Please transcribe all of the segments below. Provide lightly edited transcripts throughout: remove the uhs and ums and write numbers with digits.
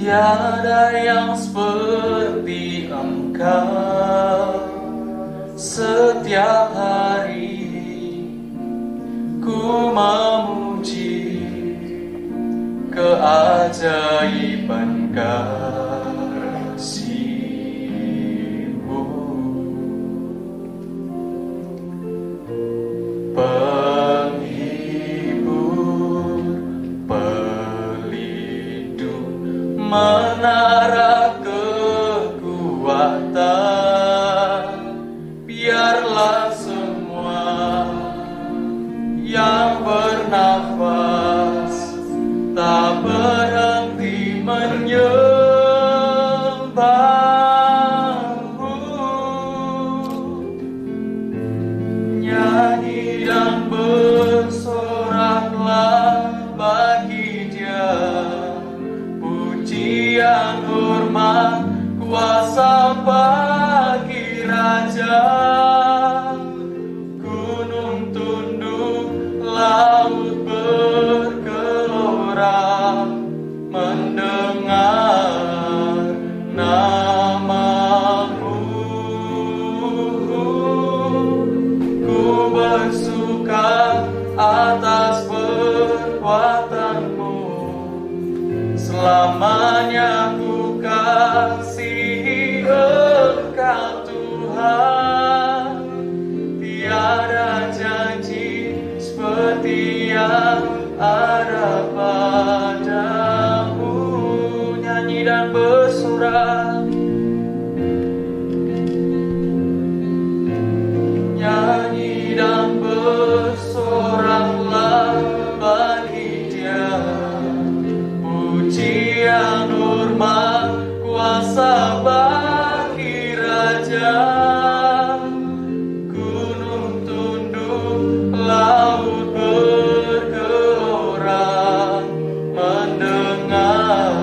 Tiada yang seperti Engkau. Setiap hari ku memuji keajaiban kasih-Mu. Penghibur, pelindung, menara kekuatan. Biarlah semua yang bernafas tak berhenti menyembah-Mu. Nyanyi dan bersoraklah bagi Dia, pujian, hormat, kuasa bagi Raja. Gunung tunduk, laut bergelora mendengar nama-Mu. Ku bersuka atas perbuatan-Mu, selamanya ku kasihi Engkau Tuhan. Tiada janji seperti yang ada padamu. Nyanyi dan bersorak, nyanyi dan bersoraklah bagi Dia, pujian, hormat, kuasa bagi Raja. Gunung tunduk, laut bergelora mendengar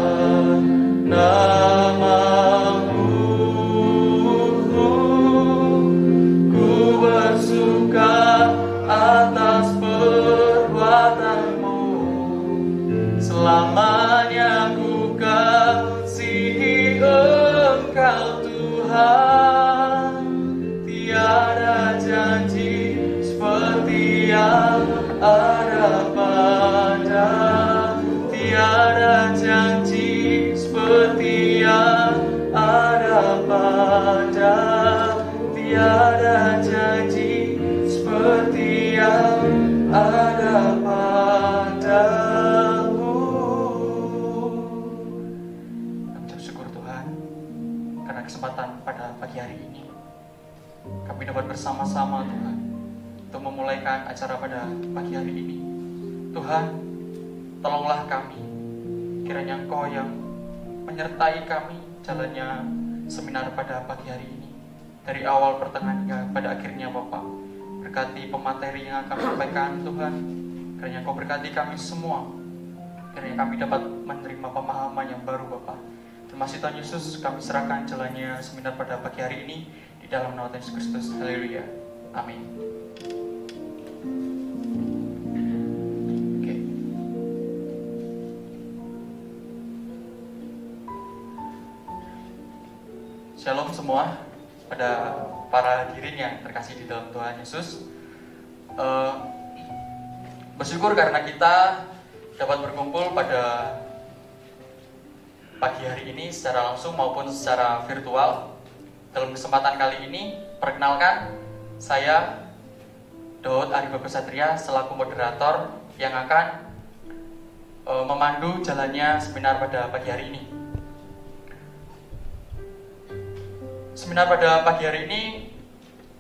nama-Mu. Ku bersuka atas perbuatan-Mu, selamanya ku kasihi Engkau Tuhan. Tiada janji seperti yang ada padamu. Tiada janji seperti yang ada padamu. Tiada janji seperti yang ada padamu. Kami bersyukur Tuhan karena kesempatan pada pagi hari ini kami dapat bersama-sama Tuhan untuk memulaikan acara pada pagi hari ini. Tuhan, tolonglah kami, kiranya Engkau yang menyertai kami jalannya seminar pada pagi hari ini, dari awal pertengahan hingga pada akhirnya Bapak. Berkati pemateri yang akan sampaikan Tuhan, kiranya Engkau berkati kami semua, kiranya kami dapat menerima pemahaman yang baru Bapak. Terima kasih Tuhan Yesus, kami serahkan jalannya seminar pada pagi hari ini di dalam nama Yesus Kristus. Haleluya. Amin. Oke. Shalom semua, pada para hadirin yang terkasih di dalam Tuhan Yesus. Bersyukur karena kita dapat berkumpul pada pagi hari ini secara langsung maupun secara virtual. Dalam kesempatan kali ini, perkenalkan, saya Daud Aribago Satria selaku moderator yang akan memandu jalannya seminar pada pagi hari ini. Seminar pada pagi hari ini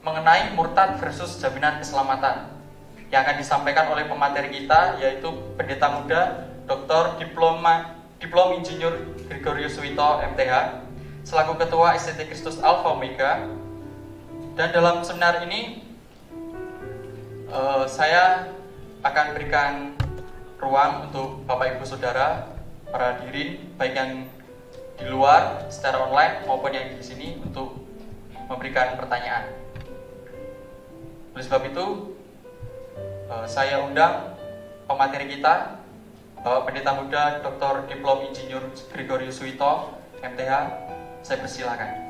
mengenai murtad versus jaminan keselamatan yang akan disampaikan oleh pemateri kita, yaitu Pendeta Muda Dr. Diplom Insinyur Gregorius Suwito MTH selaku Ketua SCT Kristus Alpha Omega. Dan dalam seminar ini saya akan berikan ruang untuk Bapak Ibu Saudara, para hadirin baik yang di luar secara online maupun yang di sini untuk memberikan pertanyaan. Oleh sebab itu saya undang pemateri kita, Bapak Pendeta Muda Dr. Diplom Insinyur Gregorius Suwito, MTH, saya persilakan.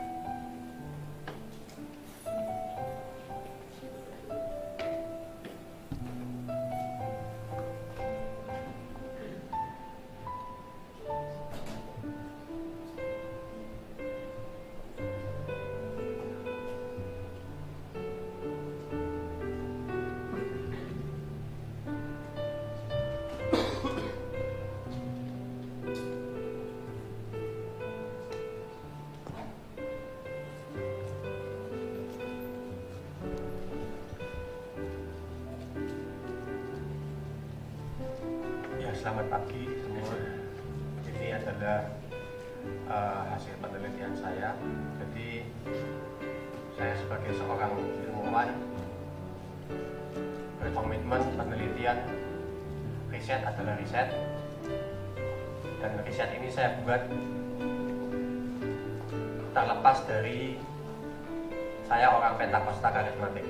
Selamat pagi semua. Ini adalah hasil penelitian saya. Jadi saya sebagai seorang ilmuwan berkomitmen penelitian, riset adalah riset, dan riset ini saya buat terlepas dari saya orang Pentakosta karismatik.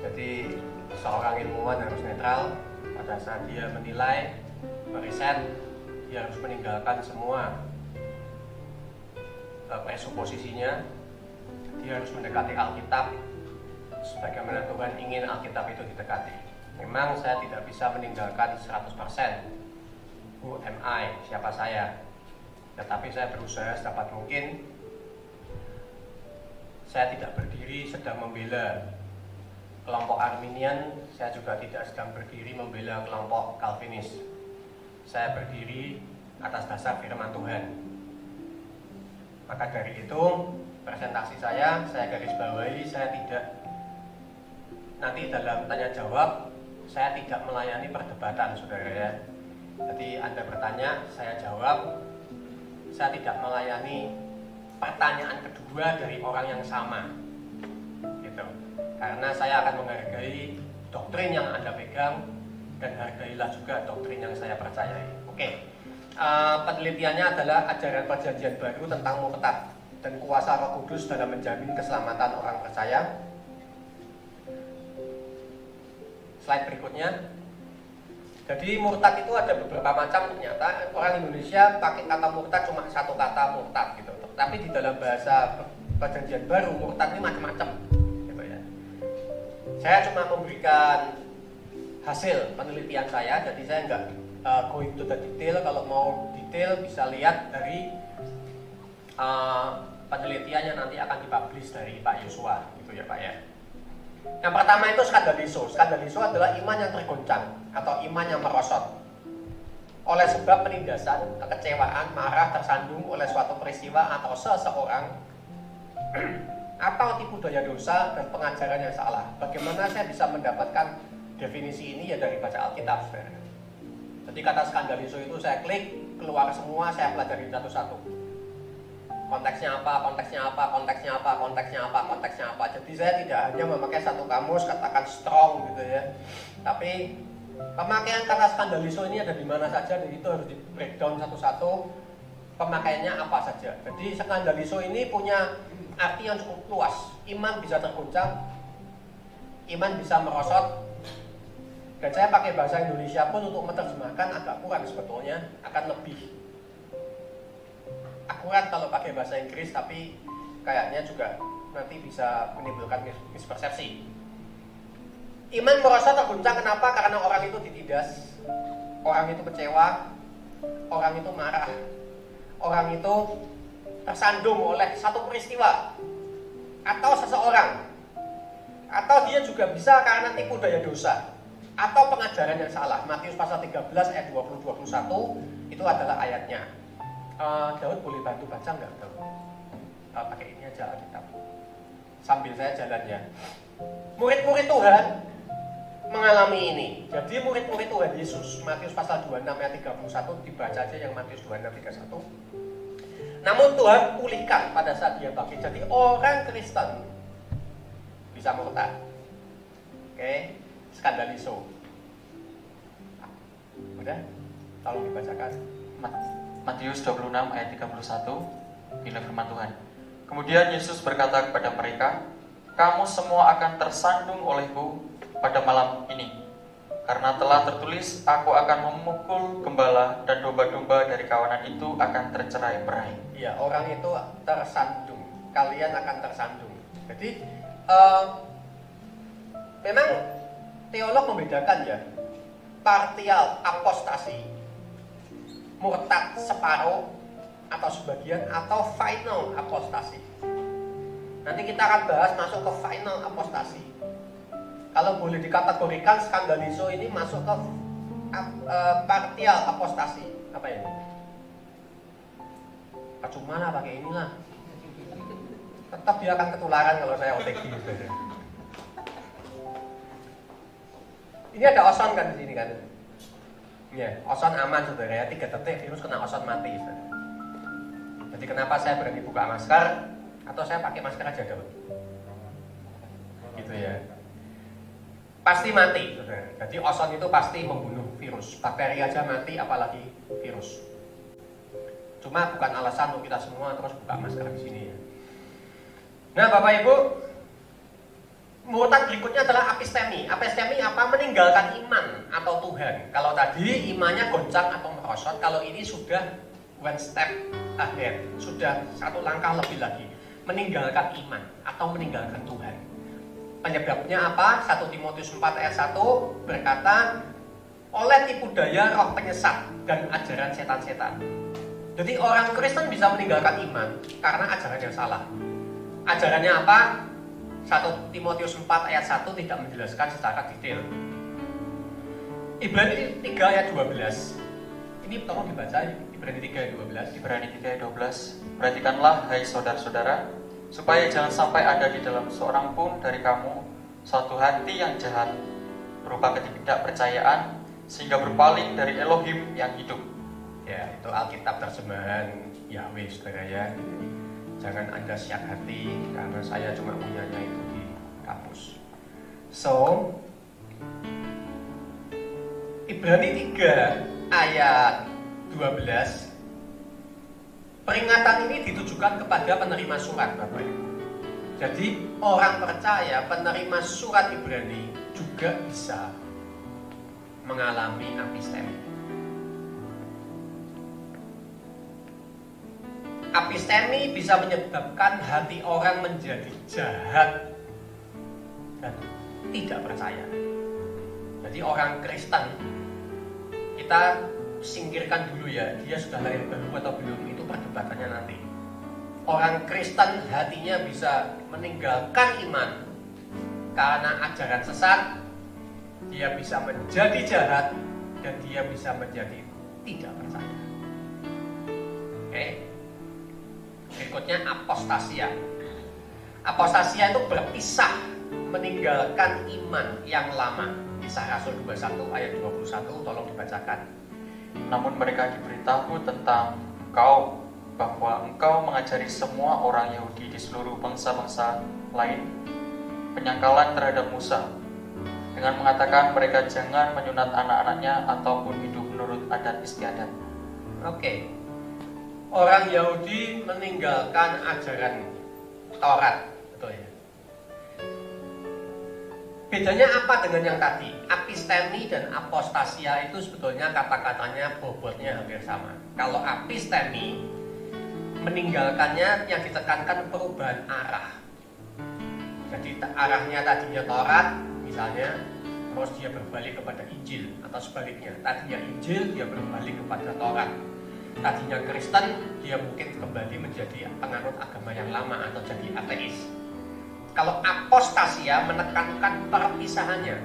Jadi seorang ilmuwan harus netral. Pada saat dia menilai, meriset, dia harus meninggalkan semua presuposisinya. Dia harus mendekati Alkitab sebagaimana Tuhan ingin Alkitab itu didekati. Memang saya tidak bisa meninggalkan 100% who am I, siapa saya. Tetapi saya berusaha sedapat mungkin. Saya tidak berdiri sedang membela kelompok Arminian, saya juga tidak sedang berdiri membela kelompok Calvinis. Saya berdiri atas dasar firman Tuhan. Maka dari itu, presentasi saya garis bawahi, saya tidak nanti dalam tanya jawab, saya tidak melayani perdebatan, saudara ya. Jadi Anda bertanya, saya jawab. Saya tidak melayani pertanyaan kedua dari orang yang sama. Gitu. Karena saya akan menghargai doktrin yang Anda pegang dan hargailah juga doktrin yang saya percayai. Oke. Penelitiannya adalah ajaran perjanjian baru tentang murtad dan kuasa Roh Kudus dalam menjamin keselamatan orang percaya. Slide berikutnya. Jadi murtad itu ada beberapa macam ternyata. Orang Indonesia pakai kata murtad cuma satu kata murtad gitu. Tapi di dalam bahasa perjanjian baru murtad ini macam-macam. Saya cuma memberikan hasil penelitian saya, jadi saya nggak going to the detail. Kalau mau detail bisa lihat dari penelitian yang nanti akan dipublish dari Pak Yosua, gitu ya Pak ya. Yang pertama itu skandaliso. Skandaliso adalah iman yang tergoncang atau iman yang merosot oleh sebab penindasan, kekecewaan, marah, tersandung oleh suatu peristiwa atau seseorang atau tipu daya dosa dan pengajaran yang salah. Bagaimana saya bisa mendapatkan definisi ini? Ya dari baca Alkitab, saudara. Jadi kata skandaliso itu saya klik, keluar semua, saya pelajari satu-satu. Konteksnya apa, konteksnya apa, konteksnya apa, konteksnya apa, konteksnya apa. Jadi saya tidak hanya memakai satu kamus, katakan strong gitu ya. Tapi pemakaian kata skandaliso ini ada di mana saja, dan itu harus di breakdown satu-satu. Pemakaiannya apa saja. Jadi skandaliso ini punya arti yang cukup luas. Iman bisa tergoncang, iman bisa merosot. Dan saya pakai bahasa Indonesia pun untuk menerjemahkan agak kurang sebetulnya, akan lebih akurat kalau pakai bahasa Inggris, tapi kayaknya juga nanti bisa menimbulkan mispersepsi. Iman merosot tergoncang kenapa? Karena orang itu ditindas, orang itu kecewa, orang itu marah, orang itu tersandung oleh satu peristiwa atau seseorang, atau dia juga bisa karena tipu daya dosa atau pengajaran yang salah. Matius pasal 13 ayat 20-21 itu adalah ayatnya. Daud boleh bantu baca nggak? Pakai ini aja Alkitab sambil saya jalan ya. Murid-murid Tuhan mengalami ini. Jadi murid-murid Tuhan Yesus, Matius pasal 26 ayat 31, dibaca aja yang Matius 26 31. Namun Tuhan pulihkan pada saat dia bangkit. Jadi orang Kristen bisa murtad. Oke, skandaliso. Udah, tolong dibacakan. Matius 26 ayat 31, inilah firman Tuhan. Kemudian Yesus berkata kepada mereka, kamu semua akan tersandung olehku pada malam ini, Karena telah tertulis, aku akan memukul gembala dan domba-domba dari kawanan itu akan tercerai-berai. Ya, orang itu tersandung. Kalian akan tersandung. Jadi, memang teolog membedakan ya, partial apostasi, murtad separuh atau sebagian, atau final apostasi. Nanti kita akan bahas masuk ke final apostasi. Kalau boleh dikategorikan, skandalizo ini masuk ke partial apostasi. Apa ini? Percuma lah pakai inilah. Tetap dia akan ketularan kalau saya OTG. Ini ada oson kan di sini kan? Ya, oson aman saudara ya. 3 detik virus kena oson mati. Saudara. Jadi kenapa saya berani buka masker atau saya pakai masker aja dulu? Gitu ya. Pasti mati, saudara. Jadi oson itu pasti membunuh virus. Bakteri aja mati, apalagi virus. Cuma bukan alasan untuk kita semua terus buka masker di sini ya. Nah, Bapak Ibu, murtad berikutnya adalah apistemi. Apistemi apa? Meninggalkan iman atau Tuhan. Kalau tadi imannya goncang atau merosot, kalau ini sudah one step ahead, sudah satu langkah lebih lagi, meninggalkan iman atau meninggalkan Tuhan. Penyebabnya apa? 1 Timotius 4 ayat 1 berkata, oleh tipu daya roh penyesat dan ajaran setan-setan. Jadi orang Kristen bisa meninggalkan iman karena ajaran yang salah. Ajarannya apa? 1 Timotius 4 ayat 1 tidak menjelaskan secara detail. Ibrani 3 ayat 12. Ini tolong dibaca, Ibrani 3 ayat 12. Ibrani 3 ayat 12. Perhatikanlah, hai saudara-saudara, supaya jangan sampai ada di dalam seorang pun dari kamu suatu hati yang jahat berupa ketidakpercayaan sehingga berpaling dari Elohim yang hidup. Ya, itu Alkitab terjemahan Yahweh, saudara ya. Jangan Anda siap hati karena saya cuma punyanya itu di kampus. So, Ibrani 3 ayat 12. Peringatan ini ditujukan kepada penerima surat, Bapak Ibu. Jadi orang percaya penerima surat Ibrani juga bisa mengalami apistemi. Apistemi bisa menyebabkan hati orang menjadi jahat dan tidak percaya. Jadi orang Kristen, kita singkirkan dulu ya, dia sudah lahir baru atau belum, itu perdebatannya nanti. Orang Kristen hatinya bisa meninggalkan iman karena ajaran sesat, dia bisa menjadi jahat dan dia bisa menjadi tidak percaya. Oke. Berikutnya apostasia. Apostasia itu berpisah, meninggalkan iman yang lama. Kisah Rasul 21 ayat 21, tolong dibacakan. Namun mereka diberitahu tentang engkau, bahwa engkau mengajari semua orang Yahudi di seluruh bangsa-bangsa lain penyangkalan terhadap Musa, dengan mengatakan mereka jangan menyunat anak-anaknya ataupun hidup menurut adat istiadat. Oke. Orang Yahudi meninggalkan ajaran Taurat, betul ya? Bedanya apa dengan yang tadi? Apistemi dan apostasia itu sebetulnya kata-katanya bobotnya hampir sama. Kalau apistemi, meninggalkannya yang ditekankan perubahan arah. Jadi arahnya tadinya Taurat misalnya, terus dia berbalik kepada Injil, atau sebaliknya, tadinya Injil dia berbalik kepada Taurat. Tadinya Kristen, dia mungkin kembali menjadi penganut agama yang lama atau jadi ateis. Kalau apostasia menekankan perpisahannya,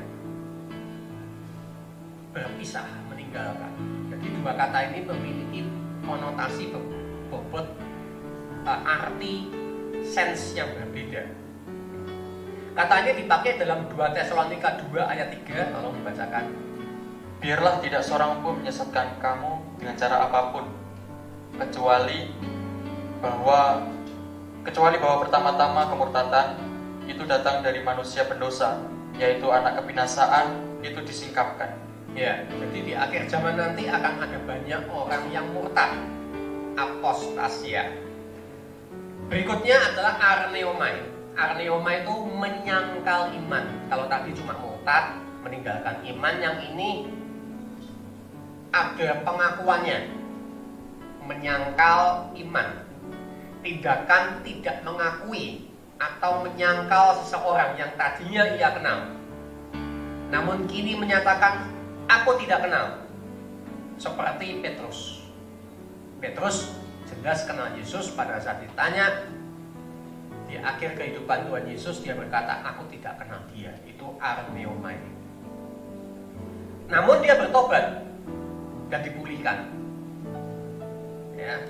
berpisah, meninggalkan. Jadi dua kata ini memiliki konotasi bobot, arti, sense yang berbeda. Kata ini dipakai dalam 2 Tesalonika 2 ayat 3, tolong dibacakan. Biarlah tidak seorang pun menyesatkan kamu dengan cara apapun, kecuali bahwa pertama-tama kemurtatan itu datang dari manusia pendosa, yaitu anak kebinasaan itu disingkapkan. Ya, jadi di akhir zaman nanti akan ada banyak orang yang murtad, apostasia. Berikutnya adalah arneomai. Arneomai itu menyangkal iman. Kalau tadi cuma murtad, meninggalkan iman yang ini ada pengakuannya, menyangkal iman, tindakan tidak mengakui atau menyangkal seseorang yang tadinya ia kenal, namun kini menyatakan aku tidak kenal. Seperti Petrus. Petrus jelas kenal Yesus. Pada saat ditanya di akhir kehidupan Tuhan Yesus, dia berkata aku tidak kenal dia. Itu arneomai. Namun dia bertobat dan dipulihkan. Ya,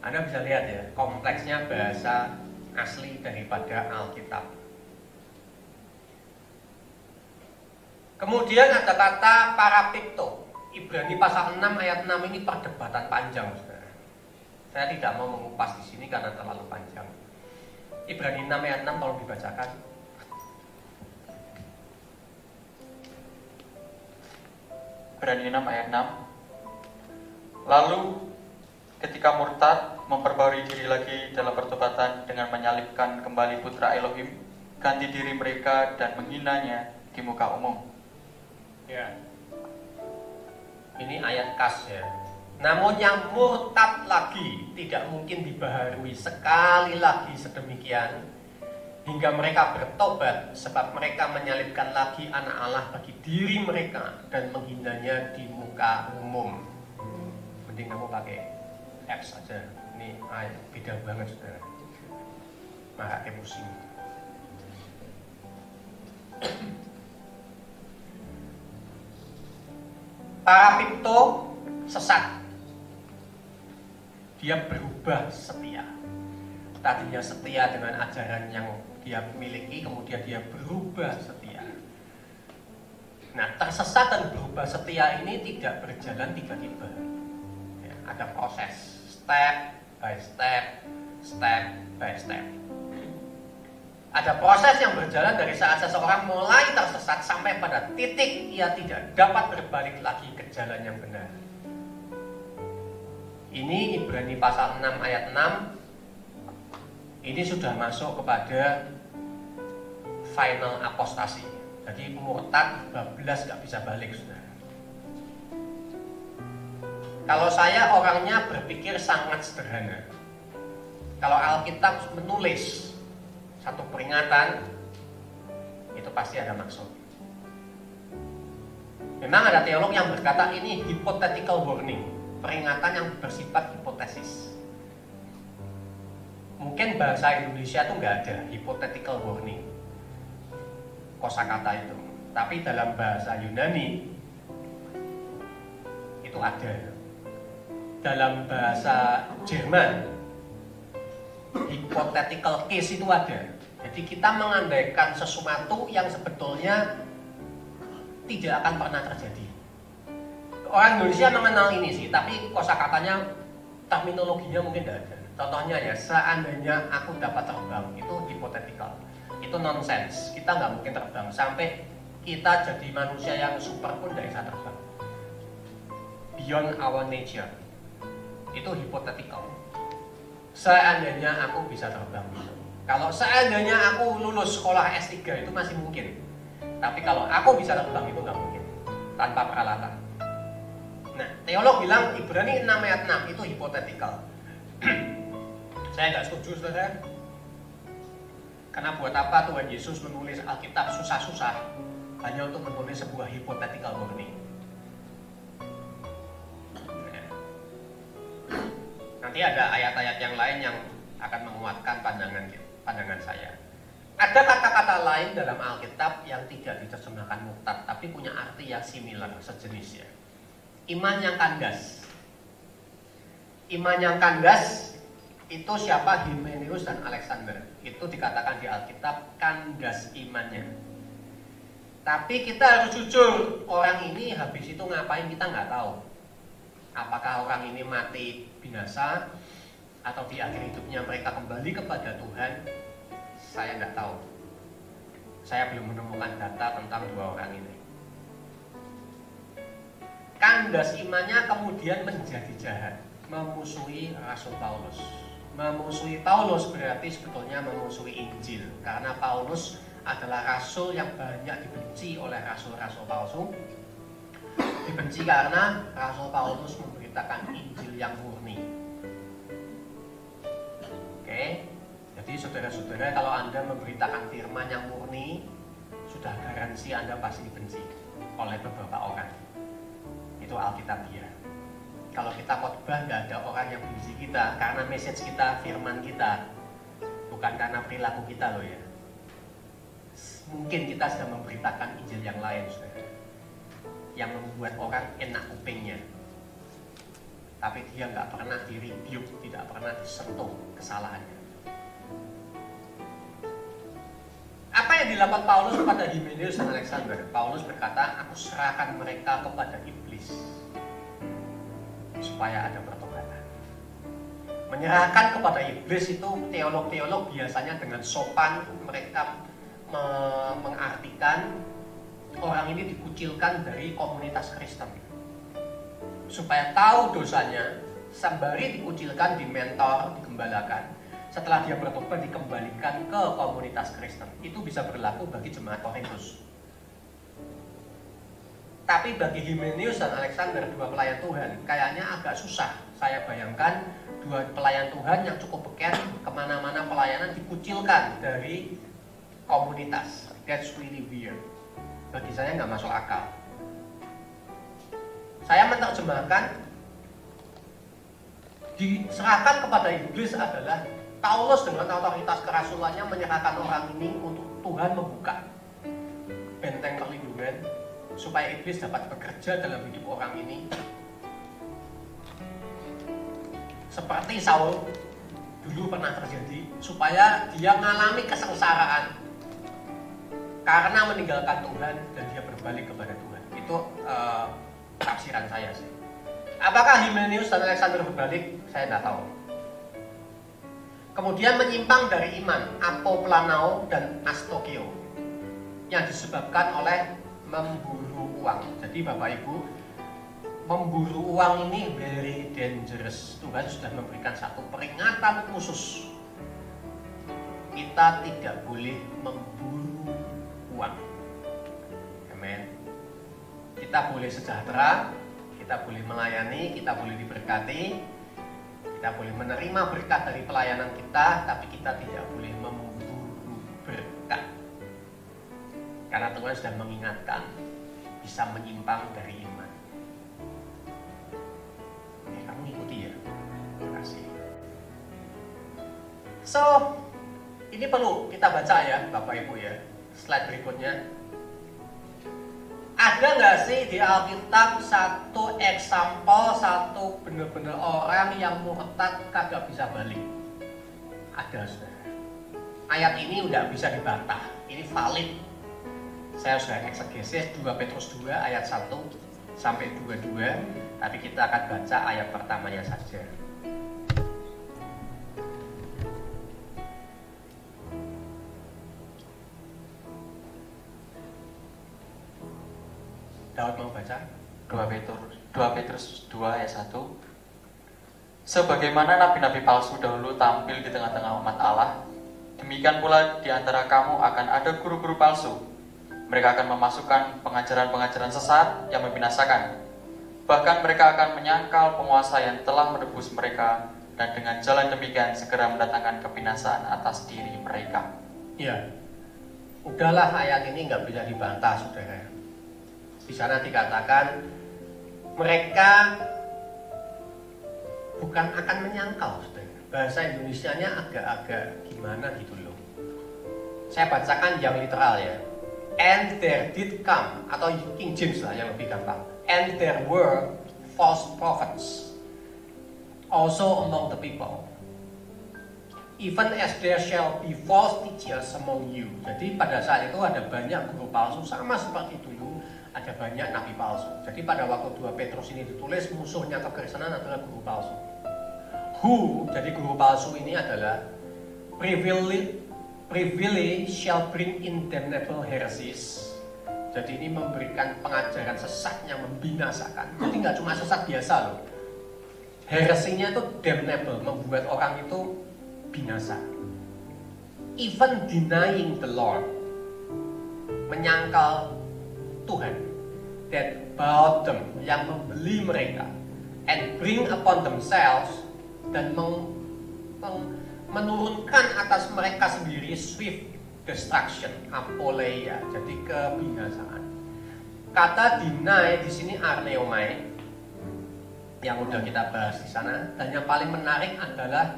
Anda bisa lihat ya, kompleksnya bahasa asli daripada Alkitab. Kemudian ada kata parapipto. Ibrani pasal 6 ayat 6 ini perdebatan panjang, saudara. Saya tidak mau mengupas di sini karena terlalu panjang. Ibrani 6 ayat 6 tolong dibacakan. Ibrani 6 ayat 6. Lalu ketika murtad memperbarui diri lagi dalam pertobatan dengan menyalibkan kembali putra Elohim, ganti diri mereka dan menghinanya di muka umum. Ya. Ini ayat khas ya. Namun yang murtad lagi tidak mungkin dibaharui sekali lagi sedemikian hingga mereka bertobat, sebab mereka menyalibkan lagi anak Allah bagi diri mereka dan menghinanya di muka umum. Mending kamu pakai X aja. Ini ayat beda banget, saudara. Makanya pusing. Parapipto sesat. Dia berubah setia. Tadinya setia dengan ajaran yang dia miliki, kemudian dia berubah setia. Nah, tersesat dan berubah setia ini tidak berjalan tiba-tiba. Ya, ada proses, step by step, step by step. Ada proses yang berjalan dari saat seseorang mulai tersesat sampai pada titik ia tidak dapat berbalik lagi ke jalan yang benar. Ini Ibrani pasal 6 ayat 6. Ini sudah masuk kepada final apostasi. Jadi murtad bablas gak bisa balik, saudara. Kalau saya orangnya berpikir sangat sederhana. Kalau Alkitab menulis satu peringatan, itu pasti ada maksud. Memang ada teolog yang berkata ini hypothetical warning, peringatan yang bersifat hipotesis. Mungkin bahasa Indonesia itu nggak ada hypothetical warning, kosakata itu. Tapi dalam bahasa Yunani itu ada. Dalam bahasa Jerman hypothetical case itu ada. Jadi kita mengandaikan sesuatu yang sebetulnya tidak akan pernah terjadi. Orang Indonesia mengenal ini sih, tapi kosakatanya, terminologinya mungkin tidak ada. Contohnya ya, seandainya aku dapat terbang, itu hypothetical. Itu nonsense. Kita nggak mungkin terbang. Sampai kita jadi manusia yang super pun tidak bisa terbang. Beyond our nature. Itu hypothetical. Seandainya aku bisa terbang gitu. Kalau seandainya aku lulus sekolah S3 itu masih mungkin. Tapi kalau aku bisa terbang itu nggak mungkin. Tanpa peralatan. Nah, teolog bilang Ibrani 6 ayat 6 itu hypothetical. Saya nggak setuju, saudara. Karena buat apa Tuhan Yesus menulis Alkitab susah-susah hanya untuk menulis sebuah hypothetical warning. Nanti ada ayat-ayat yang lain yang akan menguatkan pandangan saya. Ada kata-kata lain dalam Alkitab yang tidak diterjemahkan murtad, tapi punya arti yang similar, sejenis ya. Iman yang kandas. Iman yang kandas itu siapa? Hymenaeus dan Alexander. Itu dikatakan di Alkitab kandas imannya. Tapi kita harus jujur, orang ini habis itu ngapain kita nggak tahu. Apakah orang ini mati binasa atau di akhir hidupnya mereka kembali kepada Tuhan? Saya nggak tahu. Saya belum menemukan data tentang dua orang ini. Kandas imannya kemudian menjadi jahat, memusuhi Rasul Paulus, Memusuhi Paulus berarti sebetulnya memusuhi Injil, karena Paulus adalah rasul yang banyak dibenci oleh rasul-rasul palsu. Dibenci karena rasul Paulus memberitakan Injil yang murni. Oke, jadi saudara-saudara, kalau Anda memberitakan firman yang murni, sudah garansi Anda pasti dibenci oleh beberapa orang. Itu Alkitabiah. Kalau kita khotbah nggak ada orang yang benci kita karena message kita, firman kita, bukan karena perilaku kita loh ya. Mungkin kita sedang memberitakan Injil yang lain, saudara, yang membuat orang enak kupingnya, tapi dia nggak pernah di-rebuke, tidak pernah disentuh kesalahannya. Apa yang dilakukan Paulus kepada Hymenaeus dan Alexander? Paulus berkata, aku serahkan mereka kepada iblis supaya ada pertobatan. Menyerahkan kepada iblis itu teolog-teolog biasanya dengan sopan mereka mengartikan orang ini dikucilkan dari komunitas Kristen supaya tahu dosanya, sembari dikucilkan, dimentor, digembalakan. Setelah dia bertobat dikembalikan ke komunitas Kristen. Itu bisa berlaku bagi jemaat Korintus. Tapi bagi Hymenaeus dan Alexander, dua pelayan Tuhan, kayaknya agak susah. Saya bayangkan dua pelayan Tuhan yang cukup beken, kemana-mana pelayanan dikucilkan dari komunitas. That's really weird. Bagi saya nggak masuk akal. Saya menerjemahkan, diserahkan kepada iblis adalah Paulus dengan otoritas kerasulannya menyerahkan orang ini untuk Tuhan membuka benteng perlindungan supaya iblis dapat bekerja dalam hidup orang ini. Seperti Saul dulu pernah terjadi, supaya dia mengalami kesengsaraan karena meninggalkan Tuhan dan dia berbalik kepada Tuhan. Itu tafsiran saya sih. Apakah Hymenaeus dan Alexander berbalik? Saya tidak tahu. Kemudian menyimpang dari iman, apoplanao dan astokio, yang disebabkan oleh memburu uang. Jadi Bapak Ibu, memburu uang ini very dangerous. Tuhan sudah memberikan satu peringatan khusus. Kita tidak boleh memburu uang. Amin. Kita boleh sejahtera, kita boleh melayani, kita boleh diberkati, kita boleh menerima berkat dari pelayanan kita, tapi kita tidak boleh memburu berkat. Karena Tuhan sudah mengingatkan, bisa menyimpang dari iman. Oke, kamu ikuti ya. Terima kasih. So, ini perlu kita baca ya, Bapak Ibu ya. Slide berikutnya. Ada nggak sih di Alkitab satu example, satu bener-bener orang yang murtad kagak bisa balik? Ada, saudara. Ayat ini udah bisa dibantah. Ini valid. Saya sudah eksegesis 2 Petrus 2 ayat 1 sampai 22, tapi kita akan baca ayat pertamanya saja. Daud mau baca? 2 Petrus 2 ayat 1. Sebagaimana nabi-nabi palsu dahulu tampil di tengah-tengah umat Allah, demikian pula di antara kamu akan ada guru-guru palsu. Mereka akan memasukkan pengajaran-pengajaran sesat yang membinasakan. Bahkan mereka akan menyangkal penguasa yang telah menebus mereka, dan dengan jalan demikian segera mendatangkan kebinasaan atas diri mereka. Ya, udahlah, ayat ini nggak bisa dibantah, saudara. Di sana dikatakan mereka bukan akan menyangkal, saudara. Bahasa Indonesianya agak-agak gimana gitu loh. Saya bacakan yang literal ya. And there did come, atau King James lah yang lebih gampang. And there were false prophets also among the people, even as there shall be false teachers among you. Jadi pada saat itu ada banyak guru palsu, sama seperti dulu ada banyak nabi palsu. Jadi pada waktu 2 Petrus ini ditulis, musuhnya kekristenan adalah guru palsu. Who, jadi guru palsu ini adalah privily shall bring in damnable heresies. Jadi ini memberikan pengajaran sesat yang membinasakan. Jadi nggak cuma sesat biasa loh. Heresinya itu damnable, membuat orang itu binasa. Even denying the Lord, menyangkal Tuhan, that bought them, yang membeli mereka, and bring upon themselves, dan menurunkan atas mereka sendiri swift destruction, apoleia, jadi kebinasaan. Kata deny di sini arneomai, yang udah kita bahas di sana, dan yang paling menarik adalah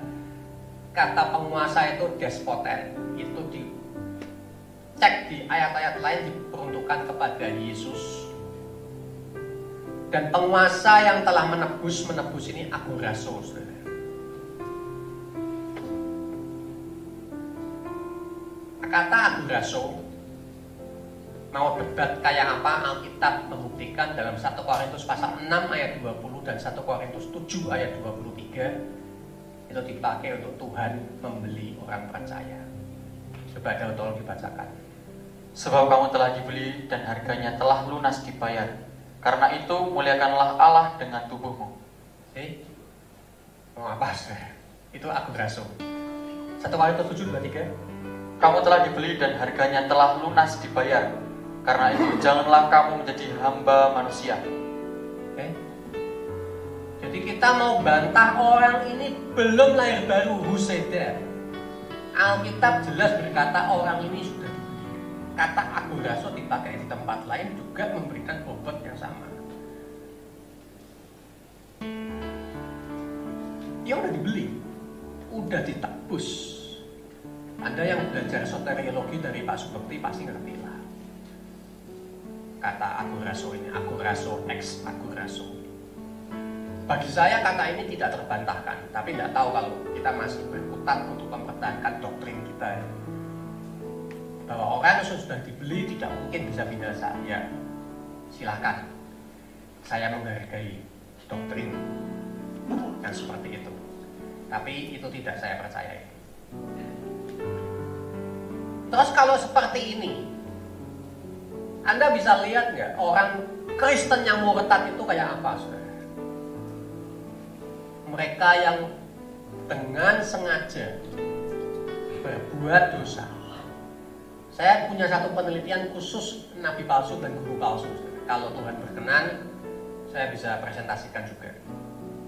kata penguasa itu despoten. Itu dicek di ayat-ayat lain diperuntukkan kepada Yesus. Dan penguasa yang telah menebus ini agoraso. Kata agoraso, mau debat kayak apa, Alkitab membuktikan dalam 1 Korintus pasal 6 ayat 20 dan 1 Korintus 7 ayat 23 itu dipakai untuk Tuhan membeli orang percaya. Coba ada tolong dibacakan. Sebab kamu telah dibeli dan harganya telah lunas dibayar. Karena itu muliakanlah Allah dengan tubuhmu. Mau apa sih? Itu agoraso. 1 Korintus 7 23. Kamu telah dibeli dan harganya telah lunas dibayar. Karena itu janganlah kamu menjadi hamba manusia. Jadi kita mau bantah orang ini belum lahir baru, who said that? Alkitab jelas berkata orang ini sudah dibeli. Kata agoraso dipakai di tempat lain juga memberikan bobot yang sama. Dia udah dibeli, udah ditebus. Anda yang belajar soteriologi dari Pak Subekti pasti ngerti lah. Kata agoraso ini, agoraso ex agoraso. Bagi saya kata ini tidak terbantahkan, tapi tidak tahu kalau kita masih berkutat untuk mempertahankan doktrin kita bahwa orang yang sudah dibeli tidak mungkin bisa binasa. Ya, silakan. Saya menghargai doktrin yang seperti itu, tapi itu tidak saya percayai. Terus kalau seperti ini, Anda bisa lihat nggak orang Kristen yang murtad itu kayak apa, saudara? Mereka yang dengan sengaja berbuat dosa. Saya punya satu penelitian khusus nabi palsu dan guru palsu. Kalau Tuhan berkenan, saya bisa presentasikan juga.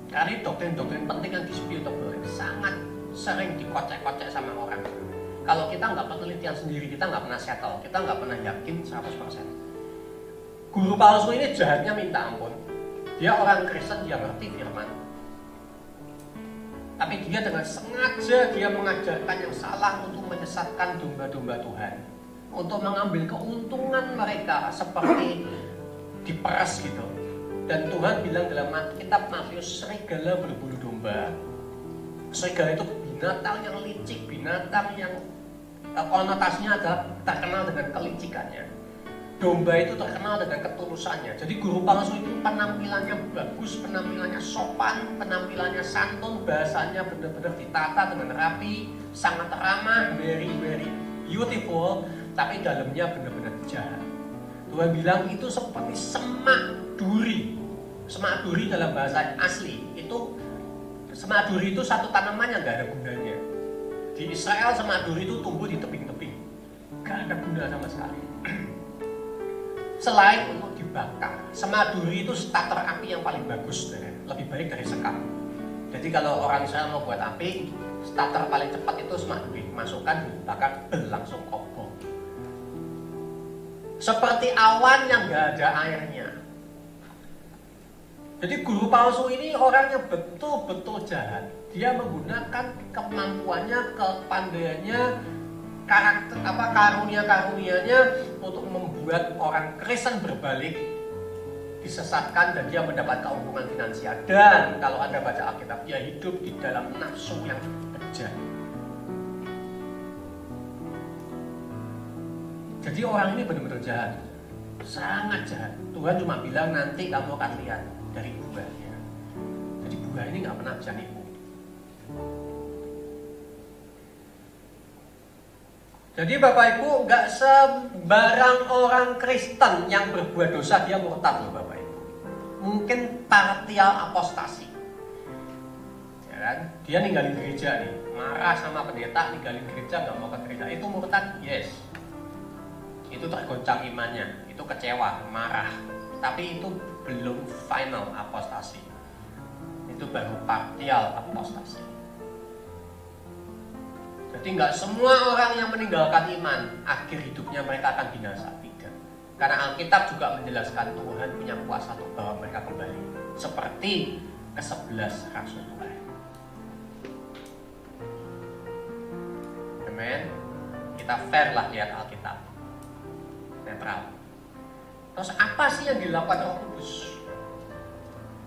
Karena doktrin-doktrin penting yang disputable sangat sering dikocek-kocek sama orang. Kalau kita nggak penelitian sendiri, kita nggak pernah settle, kita nggak pernah yakin 100%. Guru palsu ini jahatnya minta ampun. Dia orang Kristen, dia ngerti firman. Tapi dia dengan sengaja dia mengajarkan yang salah untuk menyesatkan domba-domba Tuhan. Untuk mengambil keuntungan mereka seperti diperas gitu. Dan Tuhan bilang dalam kitab Matius, serigala berbulu domba. Serigala itu binatang yang licik, binatang yang konotasinya adalah terkenal dengan kelicikannya. Domba itu terkenal dengan ketulusannya. Jadi guru palsu itu penampilannya bagus, penampilannya sopan, penampilannya santun, bahasanya benar-benar ditata dengan rapi, sangat ramah, very very beautiful, tapi dalamnya benar-benar jahat. Tuhan bilang itu seperti semak duri. Semak duri dalam bahasa asli itu, semak duri itu satu tanaman yang nggak ada gunanya. Di Israel semak duri itu tumbuh di tebing-tebing, nggak ada guna sama sekali. Selain untuk dibakar, semak duri itu starter api yang paling bagus, lebih baik dari sekam. Jadi kalau orang Israel mau buat api, starter paling cepat itu semak duri, masukkan dibakar, langsung kobong. Seperti awan yang nggak ada airnya. Jadi guru palsu ini orangnya betul-betul jahat. Dia menggunakan kemampuannya, kepandaiannya, karunia-karunianya untuk membuat orang Kristen berbalik, disesatkan, dan dia mendapat keuntungan finansial. Dan kalau Anda baca Alkitab, dia hidup di dalam nafsu yang bejat. Jadi orang ini benar-benar jahat, sangat jahat. Tuhan cuma bilang nanti kamu akan lihat dari buahnya. Jadi buah ini nggak pernah bisa nipu. Jadi Bapak Ibu, nggak sembarang orang Kristen yang berbuat dosa dia murtad loh Bapak Ibu. Mungkin partial apostasi, ya kan? Dia ninggalin gereja nih. marah sama pendeta, ninggalin gereja, nggak mau ke gereja, itu murtad? Yes. Itu tergoncang imannya, itu kecewa, marah. Tapi itu belum final apostasi. Itu baru partial apostasi. Jadi nggak semua orang yang meninggalkan iman akhir hidupnya mereka akan binasa, tidak. Karena Alkitab juga menjelaskan Tuhan punya kuasa untuk bawa mereka kembali, seperti ke-11 rasul Tuhan. Amen. Kita fair lah lihat Alkitab, netral. Terus apa sih yang dilakukan Roh Kudus?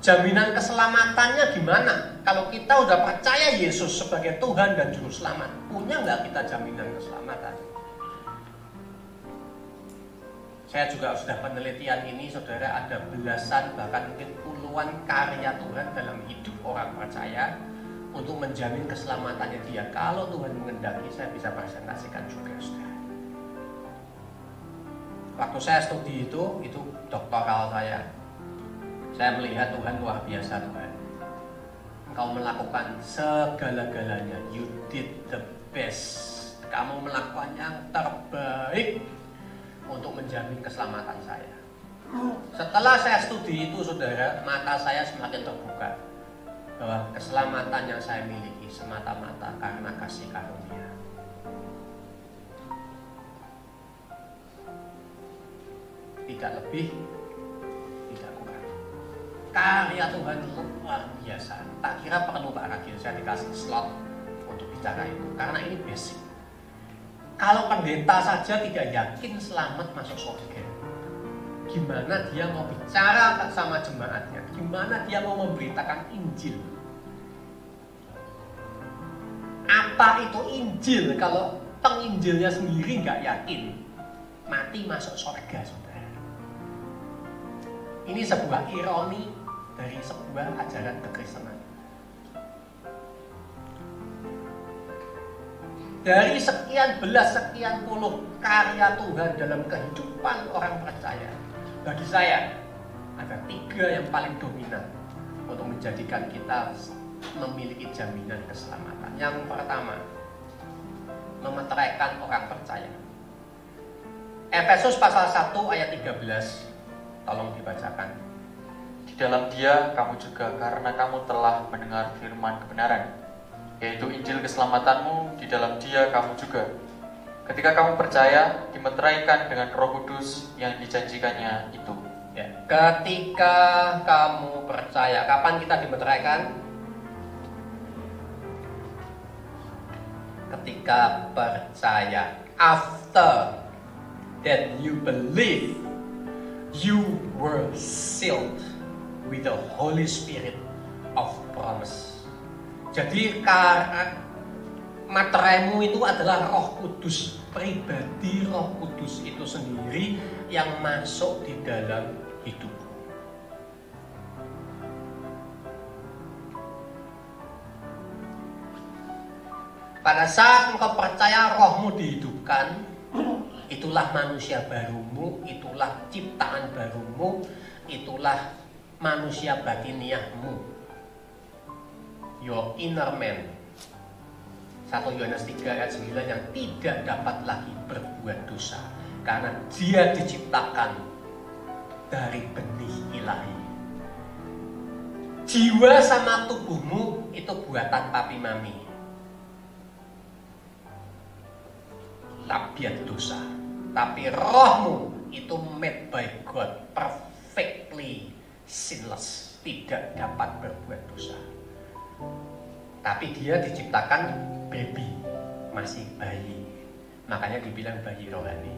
Jaminan keselamatannya gimana? Kalau kita udah percaya Yesus sebagai Tuhan dan Juru Selamat, punya nggak kita jaminan keselamatan? Saya juga sudah penelitian ini, saudara, ada belasan bahkan mungkin puluhan karya Tuhan dalam hidup orang percaya untuk menjamin keselamatannya dia. Kalau Tuhan mengendaki, saya bisa presentasikan juga, saudara. Waktu saya studi itu doktoral saya melihat Tuhan luar biasa, Tuhan. Engkau melakukan segala-galanya, you did the best. Kamu melakukan yang terbaik untuk menjamin keselamatan saya. Setelah saya studi itu, saudara, mata saya semakin terbuka bahwa keselamatan yang saya miliki semata-mata karena kasih karunia. Tidak lebih, tidak kurang. Karya Tuhan luar biasa. Tak kira perlu Pak Ragil saya dikasih slot untuk bicara itu, karena ini basic. Kalau pendeta saja tidak yakin selamat masuk surga, gimana dia mau bicara sama jemaatnya? Gimana dia mau memberitakan Injil? Apa itu Injil kalau penginjilnya sendiri nggak yakin? Mati masuk surga, saudara. Ini sebuah ironi dari sebuah ajaran kekristenan. Dari sekian belas, sekian puluh karya Tuhan dalam kehidupan orang percaya, bagi saya ada 3 yang paling dominan untuk menjadikan kita memiliki jaminan keselamatan. Yang pertama, memeteraikan orang percaya. Efesus pasal 1 ayat 13, tolong dibacakan. Di dalam Dia kamu juga, karena kamu telah mendengar firman kebenaran, yaitu Injil keselamatanmu, di dalam Dia kamu juga, ketika kamu percaya, dimeteraikan dengan Roh Kudus yang dijanjikannya itu. Ya, ketika kamu percaya, kapan kita dimeteraikan? Ketika percaya. After that you believe, you were sealed with the Holy Spirit of promise. Jadi materaimu itu adalah Roh Kudus, pribadi Roh Kudus itu sendiri yang masuk di dalam hidupmu. Pada saat engkau percaya, rohmu dihidupkan, itulah manusia barumu, itulah ciptaan barumu, itulah manusia batiniahmu, your inner man. 1 Yohanes 3 ayat 9, yang tidak dapat lagi berbuat dosa karena dia diciptakan dari benih ilahi. Jiwa sama tubuhmu itu buatan papi mami, tabiat dosa. Tapi rohmu itu made by God, perfectly sinless, tidak dapat berbuat dosa. Tapi dia diciptakan baby, masih bayi. Makanya dibilang bayi rohani.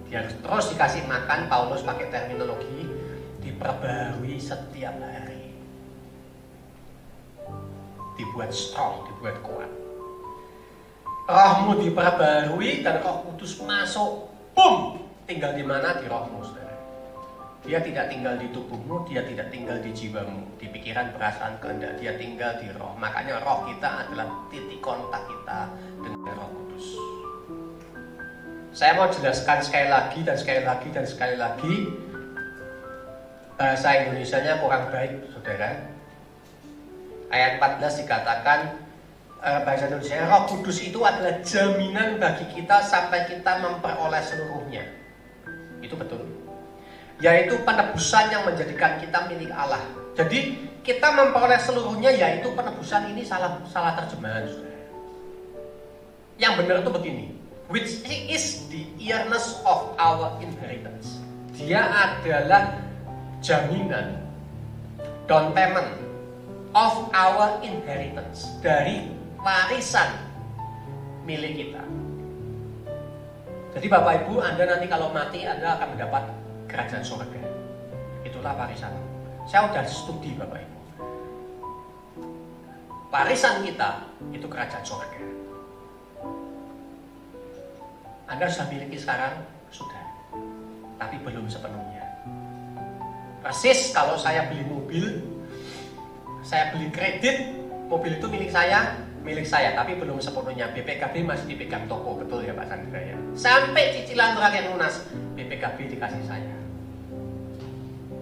Dia harus terus dikasih makan. Paulus pakai terminologi diperbarui setiap hari, dibuat strong, dibuat kuat. Rohmu diperbarui dan Roh Kudus masuk, boom, tinggal di mana? Di rohmu, saudara. Dia tidak tinggal di tubuhmu, dia tidak tinggal di jiwamu, di pikiran, perasaan, kehendak. Dia tinggal di roh. Makanya roh kita adalah titik kontak kita dengan Roh Kudus. Saya mau jelaskan sekali lagi dan sekali lagi dan sekali lagi. Bahasa Indonesianya kurang baik, saudara. Ayat 14 dikatakan, bahasa Indonesia, Roh Kudus itu adalah jaminan bagi kita sampai kita memperoleh seluruhnya. Itu betul. Yaitu penebusan yang menjadikan kita milik Allah. Jadi kita memperoleh seluruhnya, yaitu penebusan ini salah terjemahan. Yang benar itu begini, which is the earnest of our inheritance. Dia adalah jaminan, down payment of our inheritance, dari warisan milik kita. Jadi Bapak Ibu, Anda nanti kalau mati, Anda akan mendapat kerajaan surga. Itulah warisan. Saya sudah studi Bapak Ibu. Warisan kita itu kerajaan surga. Anda sudah miliki sekarang? Sudah. Tapi belum sepenuhnya. Persis kalau saya beli mobil, saya beli kredit, mobil itu milik saya, tapi belum sepenuhnya. BPKB masih dipegang toko, betul ya Pak Sandra ya? Sampai cicilan terakhir lunas, BPKB dikasih saya.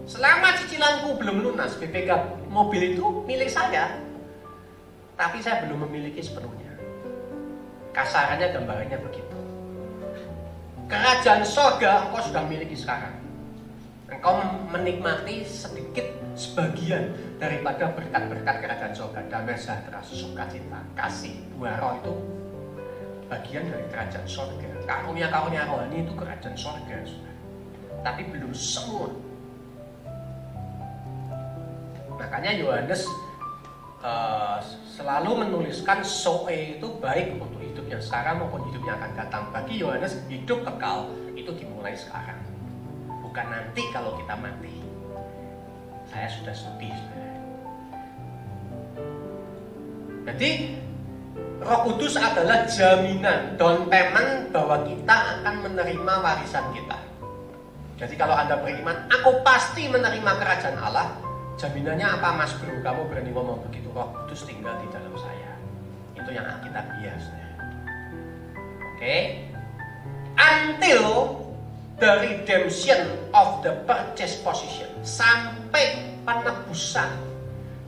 Selama cicilanku belum lunas, BPKB mobil itu milik saya, tapi saya belum memiliki sepenuhnya. Kasarannya, gambarannya begitu. Kerajaan surga engkau sudah miliki sekarang. Engkau menikmati sedikit sebagian daripada berkat-berkat kerajaan surga, damai sejahtera, sukacita, kasih, buah roh itu bagian dari kerajaan surga. Karunia-karunia rohani itu kerajaan surga, tapi belum semua. Makanya Yohanes selalu menuliskan Zoe itu baik untuk hidup yang sekarang maupun hidup yang akan datang. Bagi Yohanes, hidup kekal itu dimulai sekarang, bukan nanti kalau kita mati. Saya sudah studi. Jadi Roh Kudus adalah jaminan, down payment bahwa kita akan menerima warisan kita. Jadi kalau Anda beriman, aku pasti menerima kerajaan Allah. Jaminannya apa Mas Bro? Kamu berani ngomong begitu? Roh Kudus tinggal di dalam saya. Itu yang kita bias. Oke. Until the redemption of the purchase possession, sampai penebusan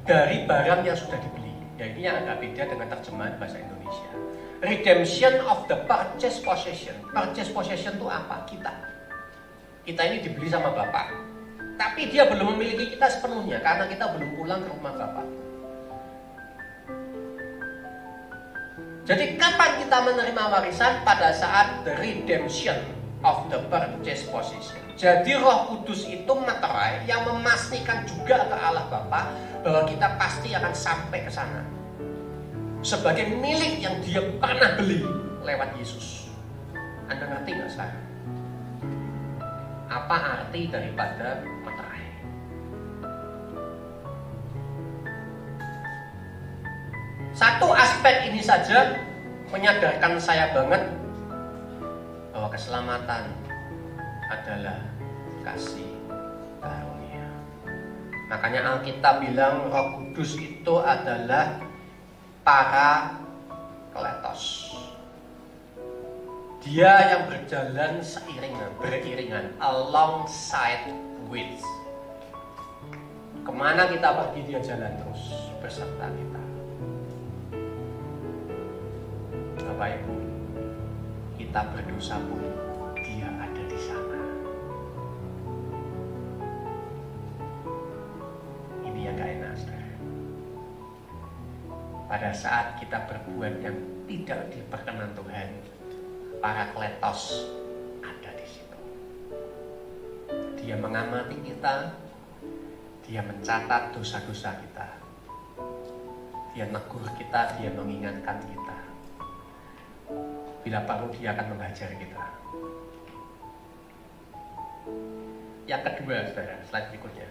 dari barang yang sudah dibeli. Ya, ini yang agak beda dengan terjemahan bahasa Indonesia. Redemption of the purchase possession. Purchase possession itu apa? Kita ini dibeli sama Bapak. Tapi dia belum memiliki kita sepenuhnya karena kita belum pulang ke rumah Bapak. Jadi kapan kita menerima warisan? Pada saat the redemption of the purchase possession. Jadi Roh Kudus itu materai yang memastikan juga ke Allah Bapa bahwa kita pasti akan sampai ke sana sebagai milik yang dia pernah beli lewat Yesus. Anda ngerti nggak sekarang? Apa arti daripada materai? Satu aspek ini saja menyadarkan saya banget bahwa keselamatan adalah kasih karunia. Makanya Alkitab bilang Roh Kudus itu adalah Parakletos. Dia yang berjalan beriringan alongside with. Kemana kita pergi dia jalan terus beserta kita. Bapak Ibu, kita berdosa pun dia ada di sana. Ini yang gak enak, saudara. Pada saat kita berbuat yang tidak diperkenan Tuhan, Parakletos ada di situ. Dia mengamati kita, dia mencatat dosa-dosa kita, dia negur kita, dia mengingatkan kita. Bila perlu dia akan mengajar kita. Yang kedua, saudara, slide berikutnya.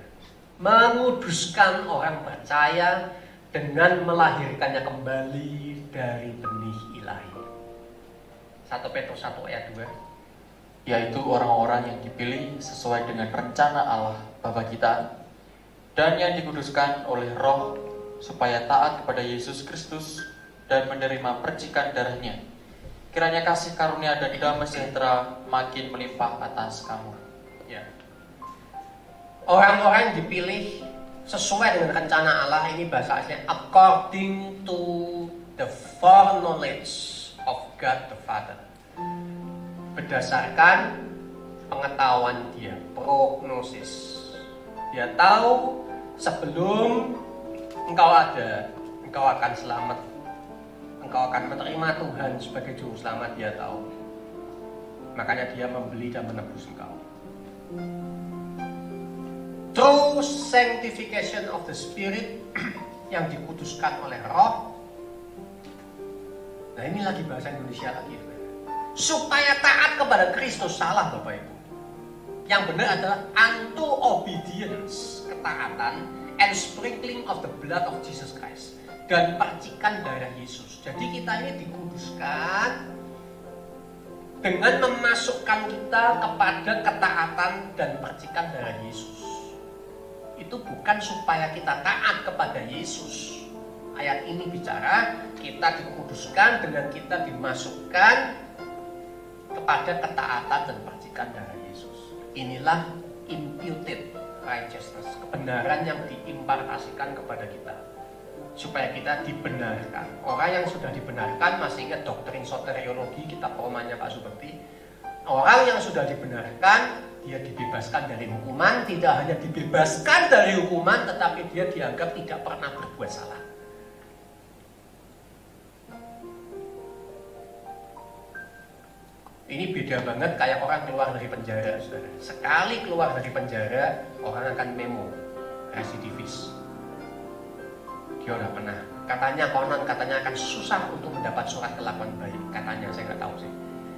Menguduskan orang percaya dengan melahirkannya kembali dari benih ilahi. 1 Petrus 1 ayat 2. Yaitu orang-orang yang dipilih sesuai dengan rencana Allah Bapa kita dan yang dikuduskan oleh Roh supaya taat kepada Yesus Kristus dan menerima percikan darahnya. Kiranya kasih karunia dan damai sejahtera makin melimpah atas kamu. Ya. Orang-orang yang dipilih sesuai dengan rencana Allah, ini bahasa aslinya according to the foreknowledge of God the Father. Berdasarkan pengetahuan dia, prognosis. Dia tahu sebelum engkau ada, engkau akan selamat, engkau akan menerima Tuhan sebagai juru selamat. Dia tahu. Makanya dia membeli dan menebus engkau. Through sanctification of the Spirit, yang dikuduskan oleh Roh. Nah, ini lagi bahasa Indonesia lagi. Supaya taat kepada Kristus. Salah Bapak Ibu. Yang benar adalah unto obedience, ketaatan, and sprinkling of the blood of Jesus Christ, dan percikan darah Yesus. Jadi kita ini dikuduskan dengan memasukkan kita kepada ketaatan dan percikan darah Yesus. Itu bukan supaya kita taat kepada Yesus. Ayat ini bicara kita dikuduskan dengan kita dimasukkan kepada ketaatan dan percikan darah Yesus. Inilah imputed righteousness, kebenaran yang diimpartasikan kepada kita supaya kita dibenarkan. Orang yang sudah dibenarkan, masih ingat doktrin soteriologi kitab Romanya Pak Suberti. Orang yang sudah dibenarkan, dia dibebaskan dari hukuman. Tidak hanya dibebaskan dari hukuman, tetapi dia dianggap tidak pernah berbuat salah. Ini beda banget kayak orang keluar dari penjara, saudara. Sekali keluar dari penjara, orang akan memo, residivis. Dia udah pernah. Katanya konon, katanya akan susah untuk mendapat surat kelakuan baik. Katanya, saya nggak tahu sih.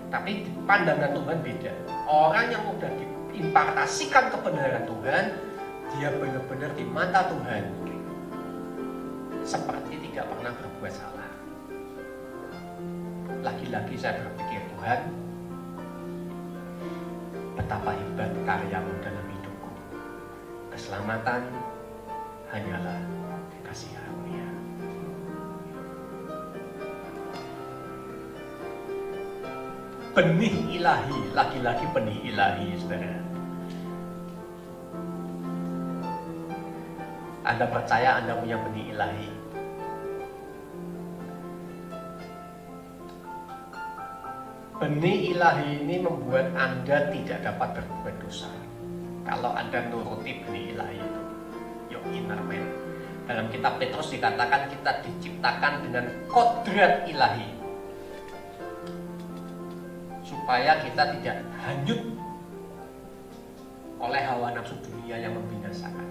Tapi pandangan Tuhan beda. Orang yang udah diimpartasikan kebenaran Tuhan, dia benar-benar di mata Tuhan seperti tidak pernah berbuat salah. Lagi-lagi saya berpikir, Tuhan, betapa hebat karyamu dalam hidupku. Keselamatan hanyalah kasih karunia. Benih ilahi, lagi-lagi benih ilahi, saudara. Anda percaya Anda punya benih ilahi? Benih ilahi ini membuat Anda tidak dapat berbuat dosa. Kalau Anda nuruti benih ilahi itu, your inner man. Dalam kitab Petrus dikatakan kita diciptakan dengan kodrat ilahi, supaya kita tidak hanyut oleh hawa nafsu dunia yang membinasakan.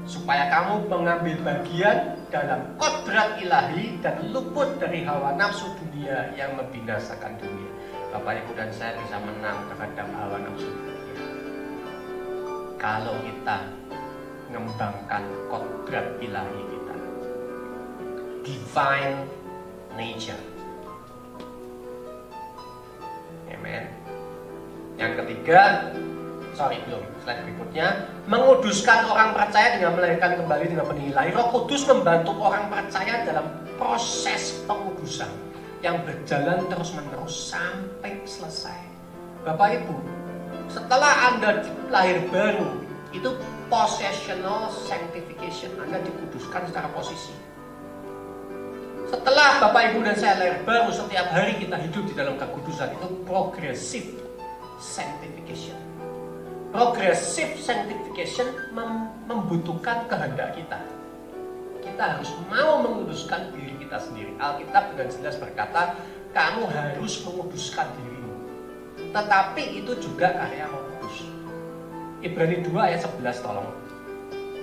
Supaya kamu mengambil bagian dalam kodrat ilahi dan luput dari hawa nafsu dunia yang membinasakan dunia. Bapak, Ibu, dan saya bisa menang terhadap hawa nafsu dunia kalau kita mengembangkan kodrat ilahi kita, divine nature. Amen. Yang ketiga, belum, slide berikutnya, menguduskan orang percaya dengan melahirkan kembali dengan benih ilahi. Roh Kudus membantu orang percaya dalam proses pengudusan yang berjalan terus-menerus sampai selesai. Bapak Ibu, setelah Anda lahir baru, itu possessional sanctification, Anda dikuduskan secara posisi. Setelah Bapak Ibu dan saya lahir baru, setiap hari kita hidup di dalam kekudusan, itu progressive sanctification. Progressive sanctification membutuhkan kehendak kita. Kita harus mau menguduskan diri kita sendiri. Alkitab dengan jelas berkata, kamu harus menguduskan dirimu. Tetapi itu juga karya Roh Kudus. Ibrani 2 ayat 11 tolong.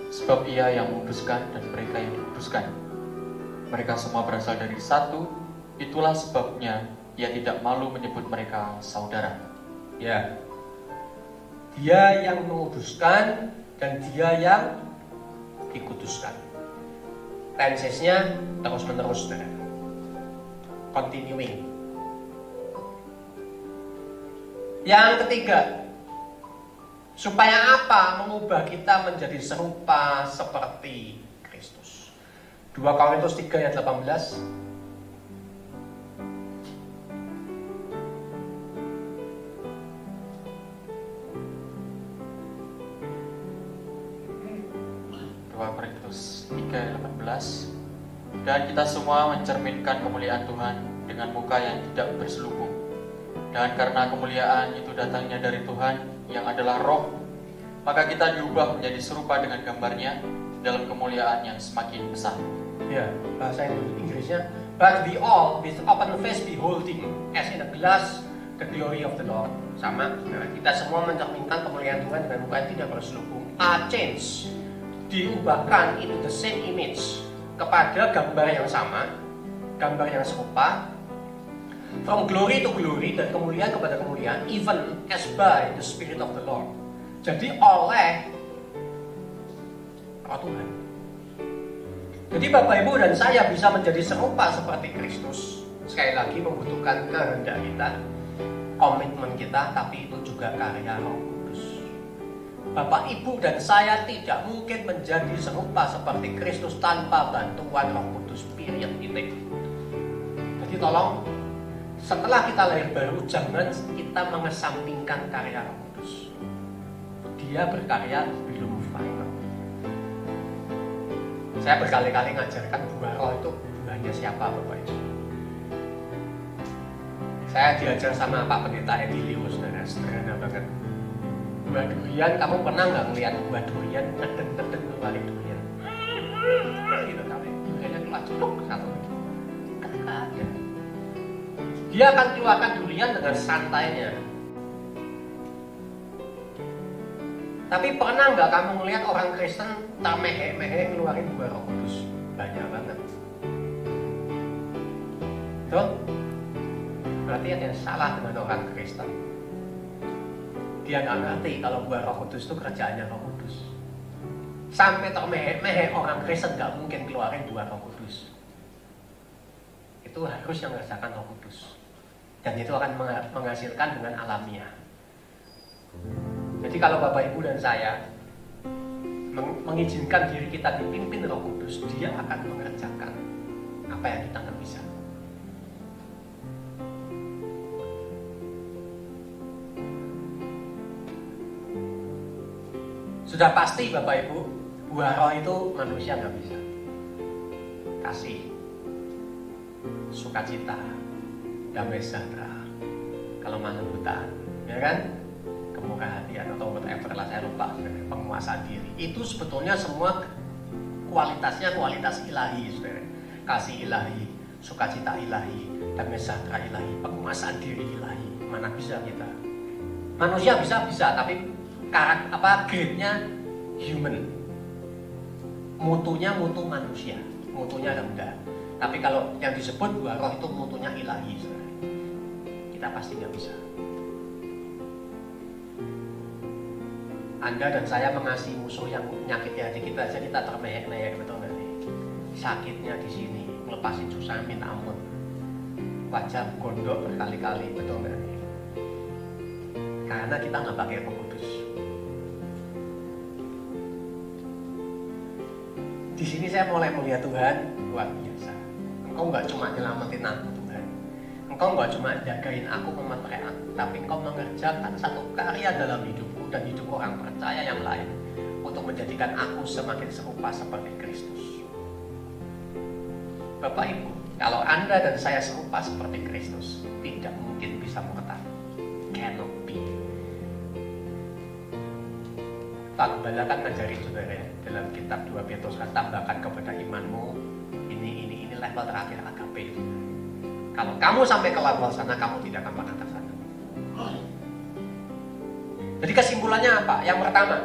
Sebab Ia yang menguduskan dan mereka yang dikuduskan, mereka semua berasal dari satu. Itulah sebabnya Ia tidak malu menyebut mereka saudara. Ya, Dia yang menguduskan dan Dia yang dikuduskan. Tensesnya terus-menerus, saudara. Continuing. Yang ketiga, supaya apa? Mengubah kita menjadi serupa seperti Kristus. 2 Korintus 3 ayat 18. Korintus 3 ayat 18. Dan kita semua mencerminkan kemuliaan Tuhan dengan muka yang tidak berselubung. Dan karena kemuliaan itu datangnya dari Tuhan yang adalah roh, maka kita diubah menjadi serupa dengan gambarnya dalam kemuliaan yang semakin besar. Ya, bahasa Inggrisnya, but we all with open face beholding as in a glass the glory of the Lord. Sama, kita semua mencerminkan kemuliaan Tuhan dengan muka yang tidak berselubung, are changed, diubahkan into the same image, kepada gambar yang sama, gambar yang serupa, from glory to glory, dari kemuliaan kepada kemuliaan, even as by the Spirit of the Lord. Jadi oleh Roh Tuhan. Jadi Bapak Ibu dan saya bisa menjadi serupa seperti Kristus. Sekali lagi membutuhkan kehendak kita, komitmen kita, tapi itu juga karya Roh Kudus. Bapak Ibu dan saya tidak mungkin menjadi serupa seperti Kristus tanpa bantuan Roh Kudus. Period, titik. Jadi tolong, setelah kita lahir baru, jangan kita mengesampingkan karya Roh Kudus. Dia berkarya belum final. Saya berkali-kali ngajarkan buah roh itu buahnya siapa Bapak Ibu. Saya diajar sama Pak Pendeta Edilius, saudara, sederhana banget. Buah durian, kamu pernah nggak ngeliat buah durian ngeden-ngeden berbalik durian? Gitu, tapi duriannya keluar celuk satu lagi. Ketika aja. Dia akan keluarkan durian dengan santainya. Tapi pernah nggak kamu melihat orang Kristen termehe-mehe ngeluarin buah Roh Kudus? Banyak banget. Tuh, berarti ada yang salah dengan orang Kristen. Dia nggak ngerti kalau buah Roh Kudus itu kerjaannya Roh Kudus. Sampai termehe-mehe orang Kristen nggak mungkin keluarin buah Roh Kudus. Itu harus yang merasakan Roh Kudus. Dan itu akan menghasilkan dengan alamiah. Jadi kalau Bapak Ibu dan saya mengizinkan diri kita dipimpin Roh Kudus, Dia akan mengerjakan apa yang kita nggak bisa. Sudah pasti Bapak Ibu, buah roh itu manusia nggak bisa. Kasih, sukacita, damai sejahtera, kelemah lembutan, ya kan? Kemurahan hati atau whatever lah, saya lupa, penguasaan diri. Itu sebetulnya semua kualitasnya kualitas ilahi, saudara. Kasih ilahi, sukacita ilahi, damai sejahtera ilahi, penguasaan diri ilahi. Mana bisa kita? Manusia bisa, tapi grade-nya human. Mutunya mutu manusia, mutunya rendah. Tapi kalau yang disebut buah roh itu mutunya ilahi, saudara. Kita pasti nggak bisa. Anda dan saya mengasihi musuh yang menyakiti hati kita aja kita termehek-mehek, betul nggak nih? Sakitnya di sini, melepasin susah minta ampun, wajah gondok berkali-kali, betul nggak nih? Karena kita nggak pakai Roh Kudus. Di sini saya mulai melihat Tuhan luar biasa. Engkau nggak cuma nyelamatin aku Tuhan, Engkau nggak cuma jagain aku, memelihara aku, tapi Engkau mengerjakan satu karya dalam hidupku dan hidup orang percaya yang lain untuk menjadikan aku semakin serupa seperti Kristus. Bapak Ibu, kalau Anda dan saya serupa seperti Kristus, tidak mungkin bisa mengetahui. Cannot be. Pak Gembala kan ngajarin saudara ya, dalam kitab 2 Petrus kan, tambahkan kepada imanmu ini level terakhir agape. Kalau kamu sampai ke level sana, kamu tidak akan pernah ke sana. Jadi kesimpulannya apa? Yang pertama,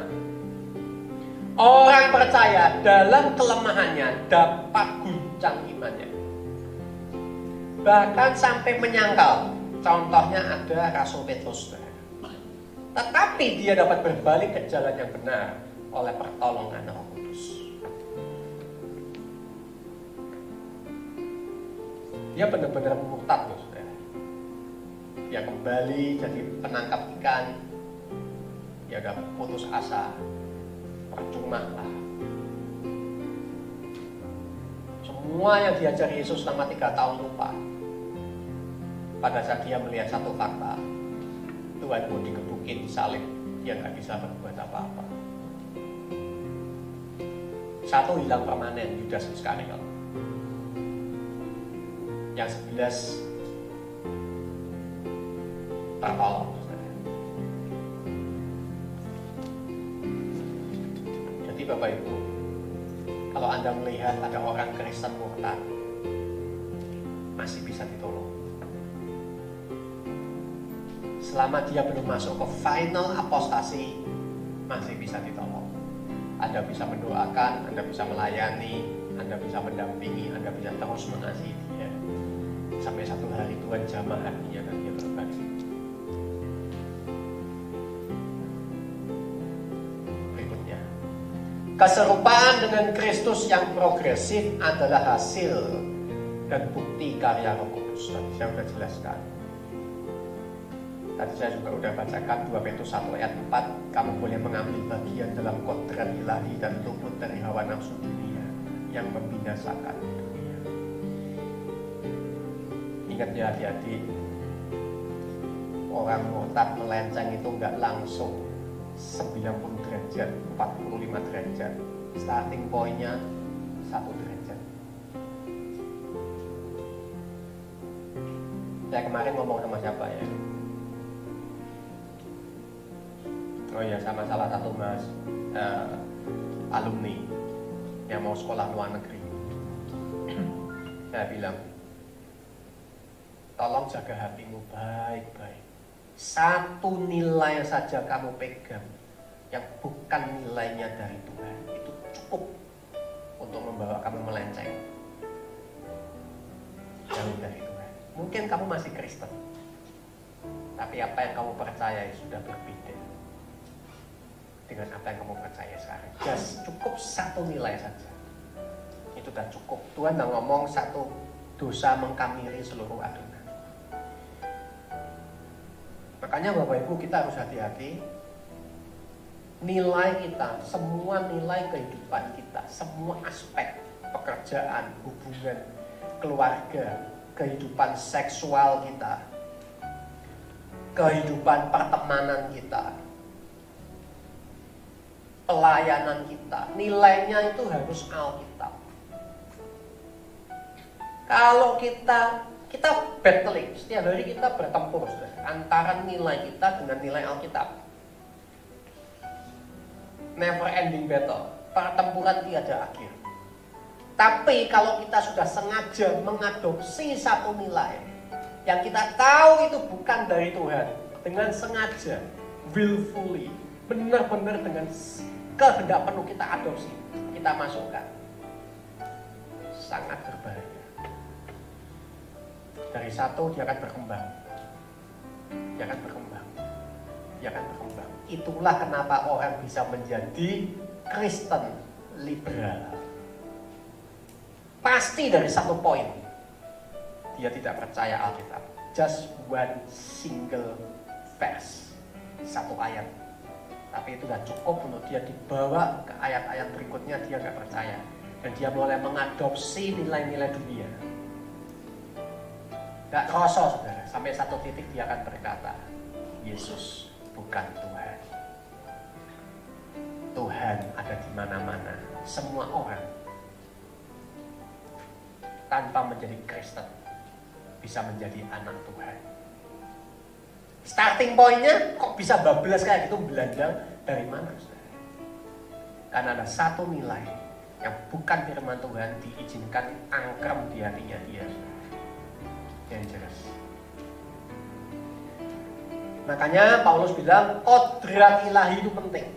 orang percaya dalam kelemahannya dapat guncang imannya, bahkan sampai menyangkal. Contohnya ada Rasul Petrus, tetapi dia dapat berbalik ke jalan yang benar oleh pertolongan Roh Kudus. Dia benar-benar murtad, saudara. Dia kembali jadi penangkap ikan. Dia udah putus asa, percuma lah. Semua yang diajar Yesus selama 3 tahun lupa. Pada saat dia melihat satu fakta, Tuhan mau dikebukin, disalib, dia nggak bisa berbuat apa-apa. Satu hilang permanen, Yudas Iskariot. Yang 11 tertolong. Jadi Bapak Ibu, kalau Anda melihat ada orang Kristen murtad, masih bisa ditolong. Selama dia belum masuk ke final apostasi, masih bisa ditolong. Anda bisa mendoakan, Anda bisa melayani, Anda bisa mendampingi, Anda bisa terus mengasihi dia. Sampai satu hari Tuhan jamah hatinya dan dia berbalik. Berikutnya, keserupaan dengan Kristus yang progresif adalah hasil dan bukti karya Roh Kudus. Tadi saya sudah jelaskan. Tadi saya juga sudah bacakan 2 Petrus 1 ayat 4. Kamu boleh mengambil bagian dalam kodrat ilahi dan luput dari hawa nafsu dunia yang membinasakan dunia. Ingat ya adik-adik, orang murtad melenceng itu nggak langsung 90 derajat, 45 derajat. Starting pointnya 1 derajat. Saya kemarin ngomong sama siapa ya? Oh iya, sama salah satu alumni yang mau sekolah luar negeri. Saya bilang, tolong jaga hatimu baik-baik. Satu nilai saja kamu pegang yang bukan nilainya dari Tuhan, itu cukup untuk membawa kamu melenceng jauh dari Tuhan. Mungkin kamu masih Kristen, tapi apa yang kamu percaya sudah berbeda dengan apa yang kamu percaya sekarang. Just cukup satu nilai saja, itu sudah cukup. Tuhan sudah ngomong satu dosa mengkamili seluruh adonan. Makanya Bapak Ibu, kita harus hati-hati. Nilai kita, semua nilai kehidupan kita, semua aspek pekerjaan, hubungan, keluarga, kehidupan seksual kita, kehidupan pertemanan kita, pelayanan kita, nilainya itu harus Alkitab. Kalau kita battling, setiap hari kita bertempur antara nilai kita dengan nilai Alkitab. Never ending battle, pertempuran tiada akhir. Tapi kalau kita sudah sengaja mengadopsi satu nilai yang kita tahu itu bukan dari Tuhan, dengan sengaja, willfully, benar-benar dengan kehendak penuh kita adopsi, kita masukkan, sangat berbahaya. Dari satu dia akan berkembang, dia akan berkembang, dia akan berkembang. Itulah kenapa orang bisa menjadi Kristen liberal. Pasti dari satu poin, dia tidak percaya Alkitab. Just one single verse, satu ayat. Tapi itu sudah cukup untuk dia dibawa ke ayat-ayat berikutnya, dia nggak percaya. Dan dia mulai mengadopsi nilai-nilai dunia. Gak kerasa saudara, sampai satu titik dia akan berkata, Yesus bukan Tuhan. Tuhan ada di mana-mana. Semua orang tanpa menjadi Kristen bisa menjadi anak Tuhan. Starting pointnya kok bisa bablas kayak gitu, belandang dari mana saudara? Karena ada satu nilai yang bukan firman Tuhan diizinkan angkrem di hatinya dia. Yang jelas. Makanya Paulus bilang kodrat ilahi itu penting.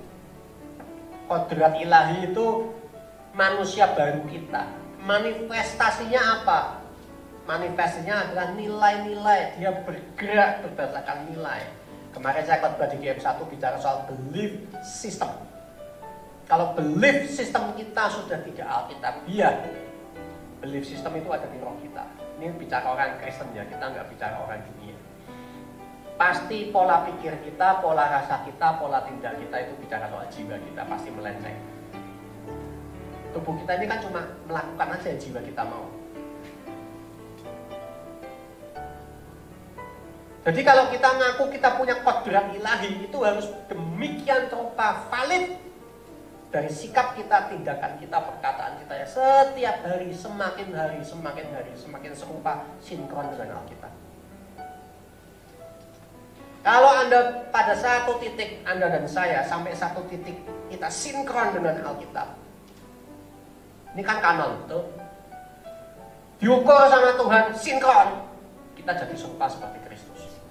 Kodrat ilahi itu manusia baru kita. Manifestasinya apa? Manifestasinya adalah nilai-nilai. Dia bergerak berdasarkan nilai. Kemarin saya khotbah di GM1 bicara soal belief system. Kalau belief system kita sudah tidak Alkitab, ya belief system itu ada di roh kita. Ini bicara orang Kristen ya, kita nggak bicara orang dunia. Pasti pola pikir kita, pola rasa kita, pola tindak kita itu bicara soal jiwa kita, pasti melenceng. Tubuh kita ini kan cuma melakukan aja yang jiwa kita mau. Jadi kalau kita ngaku kita punya kodrat ilahi, itu harus demikian rupa valid dari sikap kita, tindakan kita, perkataan kita ya setiap hari semakin serupa, sinkron dengan Alkitab. Kalau Anda pada satu titik, Anda dan saya sampai satu titik kita sinkron dengan Alkitab. Ini kan kanon, betul? Diukur sama Tuhan, sinkron. Kita jadi serupa seperti Kristus.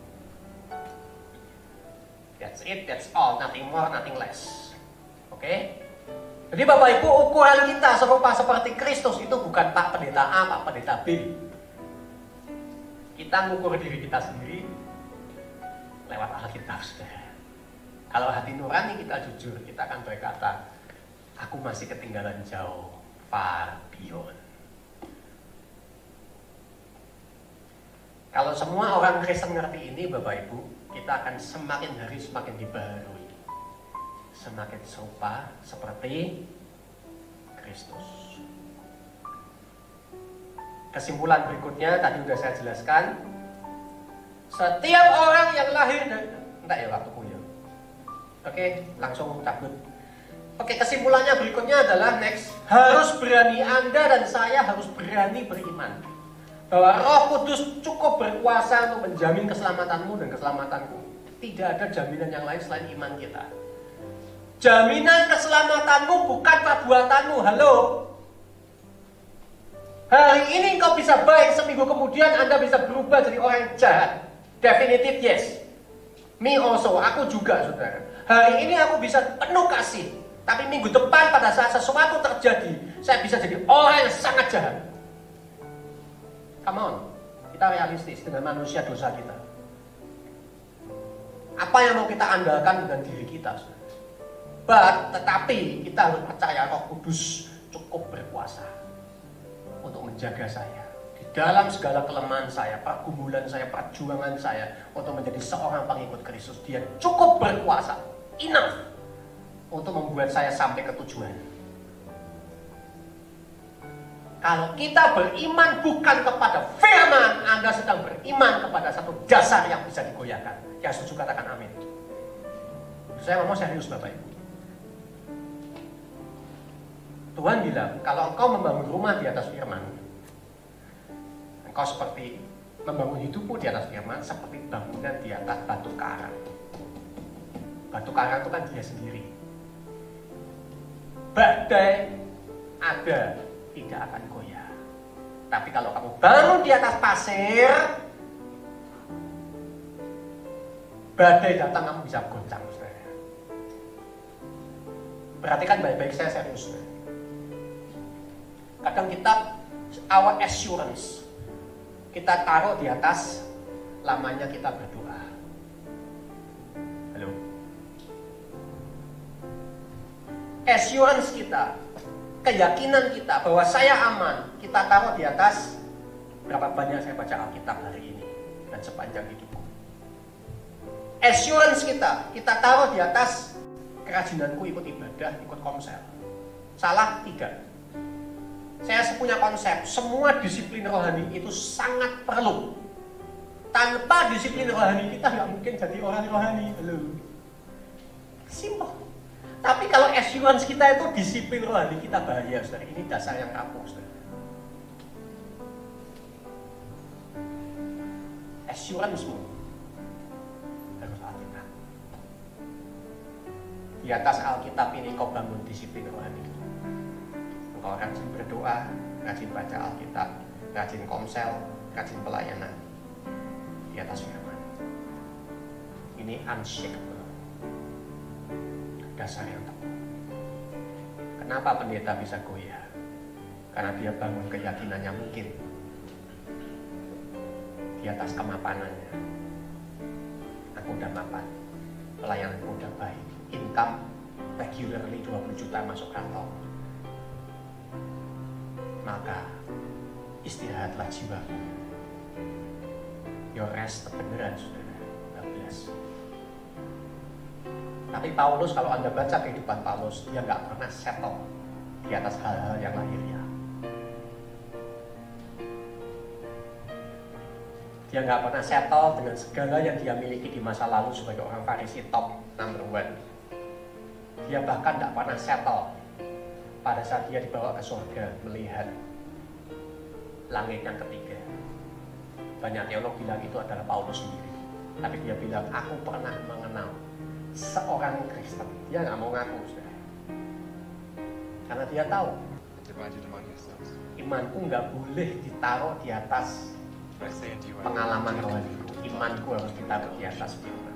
That's it, that's all, nothing more, nothing less. Oke? Jadi Bapak Ibu, ukuran kita serupa seperti Kristus itu bukan Pak Pendeta A, Pak Pendeta B. Kita mengukur diri kita sendiri lewat Alkitab, saudara. Kalau hati nurani kita jujur, kita akan berkata, aku masih ketinggalan jauh, far beyond. Kalau semua orang Kristen ngerti ini, Bapak Ibu, kita akan semakin hari semakin dibaharui, semakin serupa seperti Kristus. Kesimpulan berikutnya tadi sudah saya jelaskan. Setiap orang yang lahir dari... Enggak ya waktuku ya. Oke, langsung cabut. Oke, kesimpulannya berikutnya adalah next. Harus berani, Anda dan saya harus berani beriman bahwa Roh Kudus cukup berkuasa untuk menjamin keselamatanmu dan keselamatanku. Tidak ada jaminan yang lain selain iman kita. Jaminan keselamatanmu bukan perbuatanmu. Halo. Hari ini engkau bisa baik, seminggu kemudian Anda bisa berubah jadi orang yang jahat. Definitive yes. Me also, aku juga, saudara. Hari ini aku bisa penuh kasih, tapi minggu depan pada saat sesuatu terjadi, saya bisa jadi orang yang sangat jahat. Come on, kita realistis dengan manusia dosa kita. Apa yang mau kita andalkan dengan diri kita, saudara? Tetapi kita harus percaya Roh Kudus cukup berkuasa untuk menjaga saya dalam segala kelemahan saya, pergumulan saya, perjuangan saya untuk menjadi seorang pengikut Kristus. Dia cukup berkuasa, enough untuk membuat saya sampai ke tujuan. Kalau kita beriman bukan kepada firman, Anda sedang beriman kepada satu dasar yang bisa digoyahkan. Yang setuju katakan amin. Saya ngomong serius Bapak Ibu. Tuhan bilang, kalau engkau membangun rumah di atas firman, engkau seperti membangun hidupmu di atas firman, seperti bangunan di atas batu karang. Batu karang itu kan dia sendiri. Badai ada, tidak akan goyah. Tapi kalau kamu bangun di atas pasir, badai datang kamu bisa goncang, saudara. Perhatikan baik-baik, saya serius, saudara. Kadang kita, our assurance, kita taruh di atas lamanya kita berdoa. Halo. Assurance kita, keyakinan kita bahwa saya aman, kita taruh di atas berapa banyak saya baca Alkitab hari ini dan sepanjang hidupku. Assurance kita taruh di atas kerajinanku ikut ibadah, ikut komsel. Salah tidak. Saya punya konsep, semua disiplin rohani itu sangat perlu. Tanpa disiplin rohani kita nggak mungkin jadi orang rohani. Halo. Simpel. Tapi kalau assurance kita itu disiplin rohani, kita bahaya, saudara. Ini dasar yang rapuh, saudara. Assurance-mu harus Alkitab. Di atas Alkitab ini kau bangun disiplin rohani. Engkau rajin berdoa, rajin baca Alkitab, rajin komsel, rajin pelayanan di atas firman. Ini unshakable, dasar yang teguh. Kenapa pendeta bisa goyah? Karena dia bangun keyakinannya mungkin di atas kemapanannya. Aku udah mapan, pelayananku udah baik, income regularly 20 juta masuk kantong. Maka istirahatlah jiwamu. Your rest beneran, saudara. God bless. Tapi Paulus, kalau Anda baca kehidupan Paulus, dia nggak pernah settle di atas hal-hal yang lahiriah. Dia nggak pernah settle dengan segala yang dia miliki di masa lalu sebagai orang Farisi top number one. Dia bahkan tidak pernah settle pada saat dia dibawa ke surga melihat langit yang ketiga. Banyak teolog bilang itu adalah Paulus sendiri. Tapi dia bilang, aku pernah mengenal seorang Kristen. Dia nggak mau ngaku, saudara. Karena dia tahu imanku nggak boleh ditaruh di atas pengalaman rohaniku. Imanku harus ditaruh di atas firman.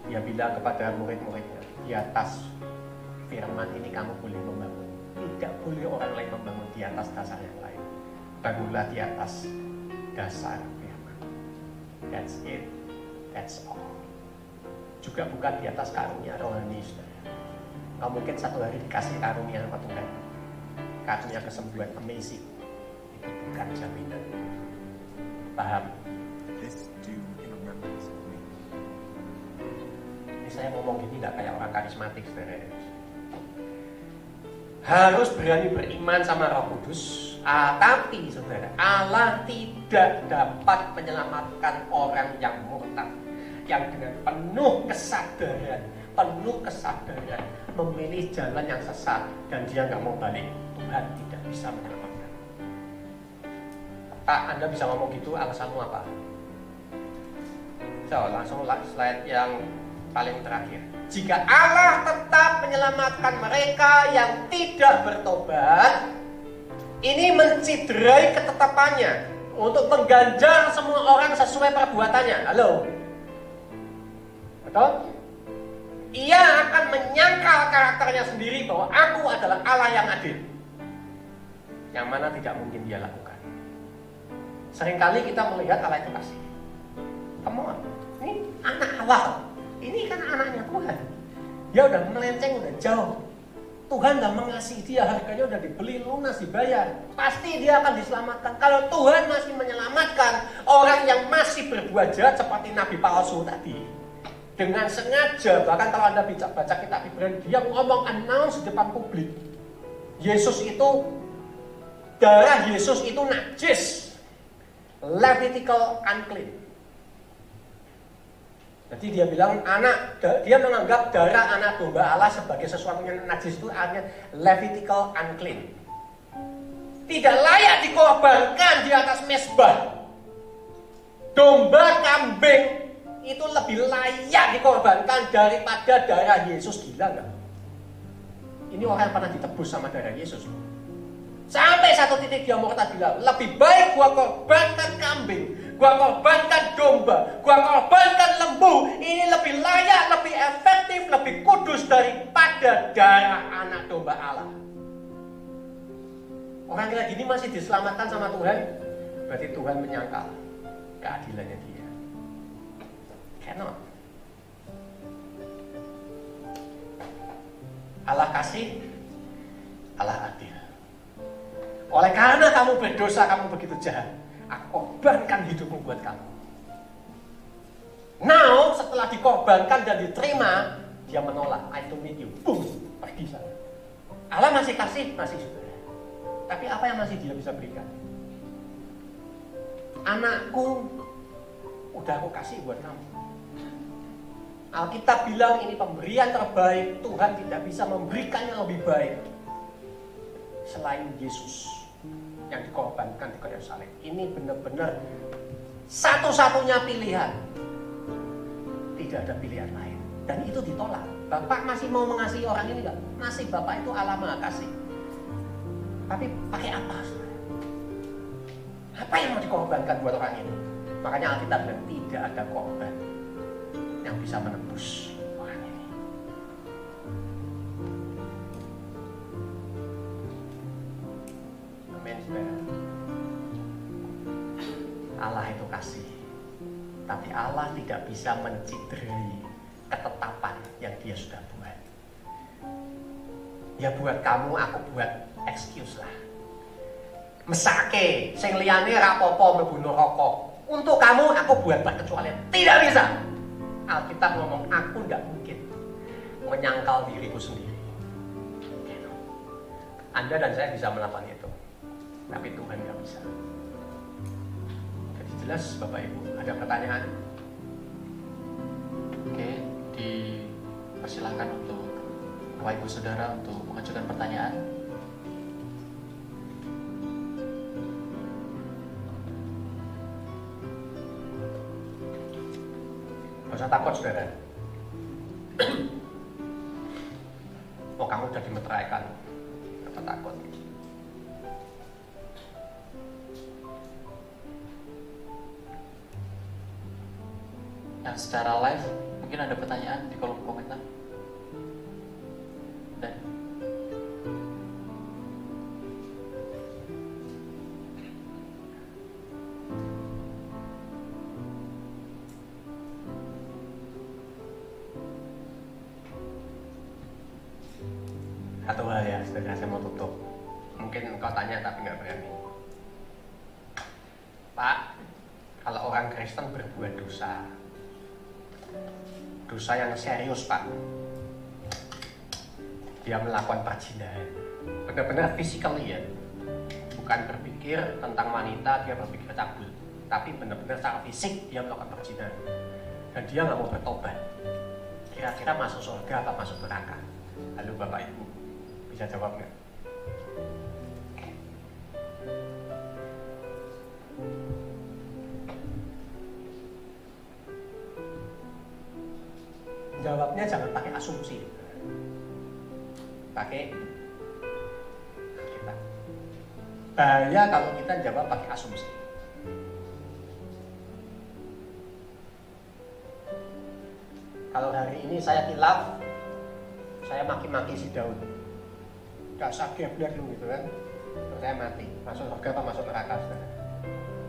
Dia bilang kepada murid-muridnya, di atas firman ini kamu boleh membangun. Tidak boleh orang lain membangun di atas dasar yang lain. Bangunlah di atas dasar firman. That's it. That's all. Juga bukan di atas karunia rohani, saudara. Kamu mungkin satu hari dikasih karunia sama Tuhan. Karunia kesembuhan amazing. Itu bukan jaminan. Paham? Ini saya ngomong gini tidak kayak orang karismatik, saudara. Harus berani beriman sama Roh Kudus. Tapi saudara, Allah tidak dapat menyelamatkan orang yang murtad, yang dengan penuh kesadaran memilih jalan yang sesat dan dia nggak mau balik. Tuhan tidak bisa menyelamatkan. Pak, Anda bisa ngomong gitu, alasanmu apa? So, langsung slide yang paling terakhir. Jika Allah tetap menyelamatkan mereka yang tidak bertobat, ini menciderai ketetapannya untuk mengganjar semua orang sesuai perbuatannya. Halo? Betul? Ia akan menyangkal karakternya sendiri bahwa aku adalah Allah yang adil. Yang mana tidak mungkin dia lakukan. Seringkali kita melihat Allah itu kasih. Come on, ini anak Allah. Ini kan anaknya Tuhan. Dia udah melenceng, udah jauh. Tuhan udah mengasihi dia, harganya udah dibeli lunas, dibayar. Pasti dia akan diselamatkan. Kalau Tuhan masih menyelamatkan orang yang masih berbuat jahat seperti Nabi palsu tadi, dengan sengaja, bahkan kalau Anda baca kitab Ibrani, dia ngomong announce di depan publik. Darah Yesus itu najis. Levitical unclean. Jadi dia bilang dia menganggap darah anak domba Allah sebagai sesuatu yang najis, itu artinya Levitical unclean. Tidak layak dikorbankan di atas mezbah. Domba kambing itu lebih layak dikorbankan daripada darah Yesus. Gila nggak? Ini orang yang pernah ditebus sama darah Yesus. Sampai satu titik dia murtad bilang, lebih baik gua korbankan kambing, gua korbankan domba, gua korbankan lembu. Ini lebih layak, lebih efektif, lebih kudus daripada darah anak domba Allah. Orang kayak gini masih diselamatkan sama Tuhan, berarti Tuhan menyangkal keadilannya dia. Cannot. Allah kasih, Allah adil. Oleh karena kamu berdosa, kamu begitu jahat, aku korbankan hidupmu buat kamu. Now, setelah dikorbankan dan diterima, dia menolak. I don't need you. Boom, pergi sana. Allah masih kasih, masih juga. Tapi apa yang masih dia bisa berikan? Anakku, udah aku kasih buat kamu. Alkitab bilang ini pemberian terbaik. Tuhan tidak bisa memberikannya lebih baik selain Yesus yang dikorbankan di kayu salib. Ini benar-benar satu-satunya pilihan. Tidak ada pilihan lain. Dan itu ditolak. Bapak masih mau mengasihi orang ini enggak? Masih, Bapak itu Allah Maha Kasih. Tapi pakai apa? Apa yang mau dikorbankan buat orang ini? Makanya Alkitab bilang tidak ada korban yang bisa menembus orang ini. Amin, saudara. Allah itu kasih, tapi Allah tidak bisa menciderai ketetapan yang dia sudah buat. Ya buat kamu, aku buat excuse lah. Mesake, sing liyane rapopo mlebu neraka. Untuk kamu, aku buat perkecualian. Tidak bisa. Alkitab ngomong, aku tidak mungkin menyangkal diriku sendiri. Anda dan saya bisa melakukan itu, tapi Tuhan nggak bisa. Jadi jelas, Bapak Ibu, ada pertanyaan? Oke, dipersilakan untuk Bapak Ibu Saudara untuk mengajukan pertanyaan. Gak usah takut saudara. Oh kamu udah dimeteraikan. Gak usah takut. Yang secara live mungkin ada pertanyaan di kolom komentar. Dan satu hal ya, saudara, saya mau tutup. Mungkin engkau tanya tapi nggak berani. Pak, kalau orang Kristen berbuat dosa yang serius Pak, dia melakukan perzinahan, benar-benar physically ya, bukan berpikir tentang wanita dia berpikir cabul, tapi benar-benar secara fisik dia melakukan perzinahan, dan dia nggak mau bertobat. Kira-kira masuk surga apa masuk neraka? Halo Bapak Ibu, bisa jawab nggak? Jawabnya jangan pakai asumsi, pakai kita. Bahaya kalau kita jawab pakai asumsi. Kalau hari ini saya khilaf, saya maki-maki si Daud, dasar geblek lu gitu kan, terus saya mati, masuk surga apa masuk neraka?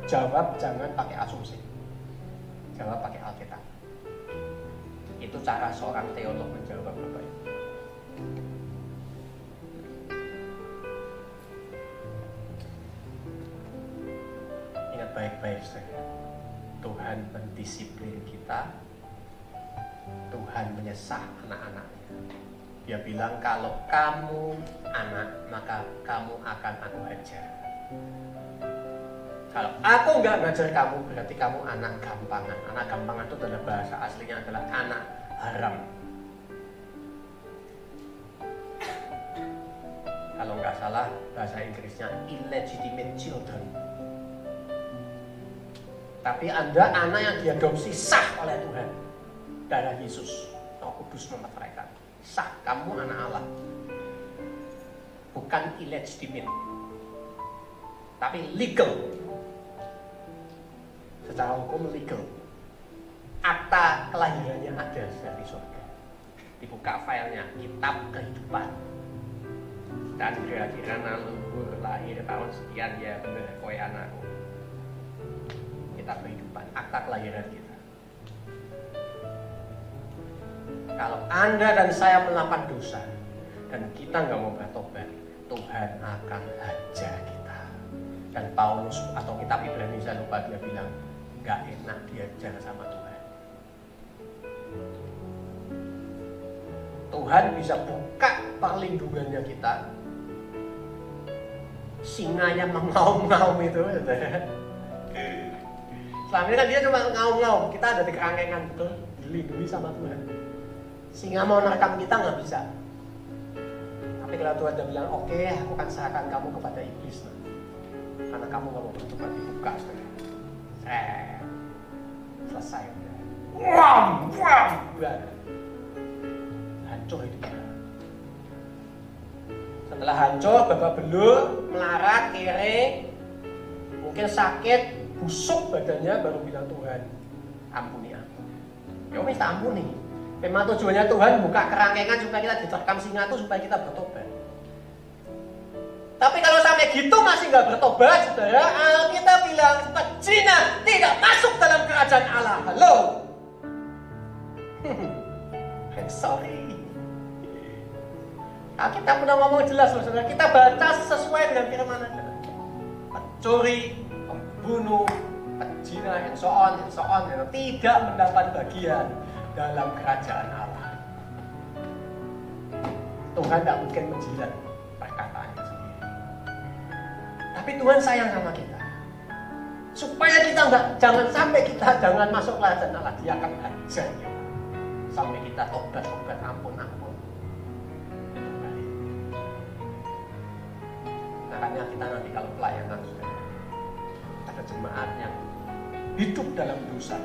Jawab jangan pakai asumsi, jawab pakai Alkitab. Itu cara seorang teolog menjawab Bapak Ibu. Ingat baik-baik saudara, Tuhan mendisiplin kita, Tuhan menyesah anak-anaknya. Dia bilang kalau kamu anak maka kamu akan aku ajar. Kalau aku nggak ngajar kamu berarti kamu anak gampangan. Anak gampangan itu adalah bahasa aslinya adalah anak haram. Kalau nggak salah bahasa Inggrisnya illegitimate children. Tapi Anda anak yang diadopsi sah oleh Tuhan. Darah Yesus, Roh Kudus memeteraikan. Sah, kamu anak Allah. Bukan illegitimate, tapi legal. Secara hukum legal. Akta kelahirannya ada dari surga. Dibuka filenya, kitab kehidupan. Dan kira-kira leluhur lahir tahun sekian ya bener kowe anakku. Kitab kehidupan, akta kelahiran kita. Kalau Anda dan saya melakukan dosa dan kita nggak mau bertobat, Tuhan akan hajar kita. Dan Paulus atau kitab Ibrani saya lupa dia bilang nggak enak diajar sama Tuhan. Tuhan bisa buka perlindungannya kita. Singanya mengaum-ngaum itu, selama ini kan dia cuma ngaum-ngaum, kita ada di kerangkengan betul, dilindungi sama Tuhan. Singa mau nerkam kita nggak bisa. Tapi kalau Tuhan udah bilang, oke, aku akan serahkan kamu kepada iblis, karena kamu nggak mau bertobat, dibuka saudara. Selesai. Wam, hancur hidup kita. Setelah hancur, babak belur, melarat, kere, mungkin sakit, busuk badannya, baru bilang Tuhan, ampuni aku. Ya minta ampuni. Memang tujuannya Tuhan buka kerangkengan supaya kita diterkam singa itu supaya kita bertobat. Tapi kalau sampai gitu masih nggak bertobat, saudara, Alkitab bilang pezina tidak masuk dalam kerajaan Allah. Halo? I'm sorry. Alkitab udah ngomong jelas, saudara. Kita baca sesuai dengan firman Anda. Pencuri, pembunuh, pezina, and so on, tidak mendapat bagian dalam kerajaan Allah. Tuhan tidak mungkin menjilat perkataannya sendiri. Tapi Tuhan sayang sama kita. Supaya kita jangan sampai kita jangan masuk kerajaan Allah, Dia akan hajar kita. Sampai kita tobat, ampun. Makanya kita nanti kalau pelayanan sudah ada jemaat yang hidup dalam dosa,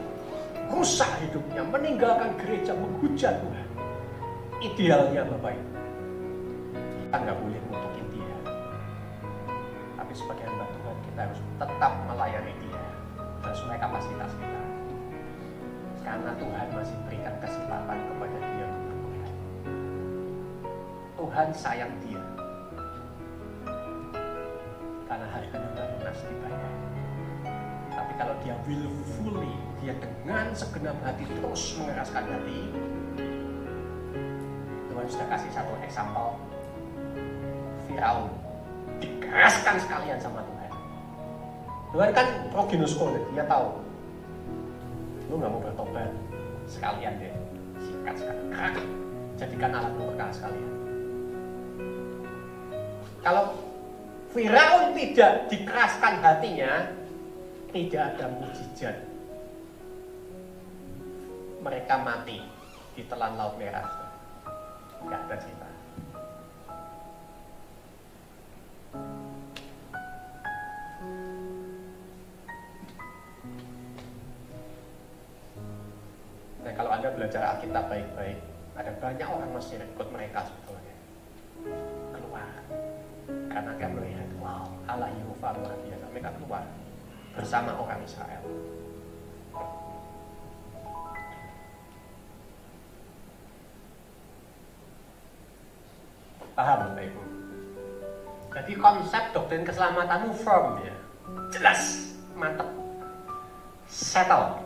rusak hidupnya, meninggalkan gereja, menghujat Tuhan. Idealnya Bapak Ibu, kita nggak boleh ngutukin dia, tapi sebagai hamba Tuhan kita harus tetap melayani dia sesuai kapasitas kita, karena Tuhan masih berikan kesempatan kepada dia untuk bertobat. Tuhan sayang dia, karena harganya baru lunas dibayar. Tapi kalau dia willfully, dia dengan segenap hati terus mengeraskan hati, Tuhan sudah kasih satu example. Firaun dikeraskan sekalian sama Tuhan. Tuhan kan proginosko, dia tahu lu nggak mau bertobat, sekalian deh sikat kerak, jadikan alat murka sekalian. Kalau Firaun tidak dikeraskan hatinya, tidak ada mukjizat. Mereka mati di telan Laut Merah. Nggak ada cerita. Nah, kalau Anda belajar Alkitab baik-baik, ada banyak orang Mesir ikut mereka sebetulnya. Keluar. Karena mereka melihat, wow, Allah Yehova luar biasa. Mereka keluar bersama orang Israel. Paham Bapak Ibu? Jadi konsep doktrin keselamatanmu firm ya, jelas, mantap, settle.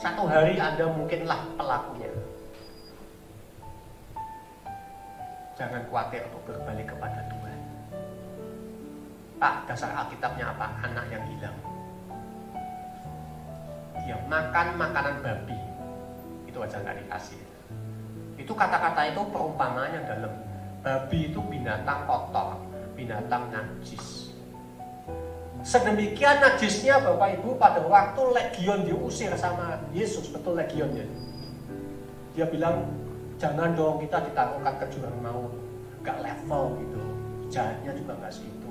Satu hari Anda mungkinlah pelakunya. Jangan khawatir untuk berbalik kepada Tuhan. Pak, dasar Alkitabnya apa? Anak yang hilang. Dia makan makanan babi. Itu aja nggak dikasih. Itu kata-kata itu perumpamaan yang dalam. Babi itu binatang kotor, binatang najis. Sedemikian najisnya Bapak Ibu pada waktu legion diusir sama Yesus, betul legionnya. Dia bilang, jangan dong kita ditaruhkan ke jurang maut, gak level gitu, jahatnya juga gak segitu.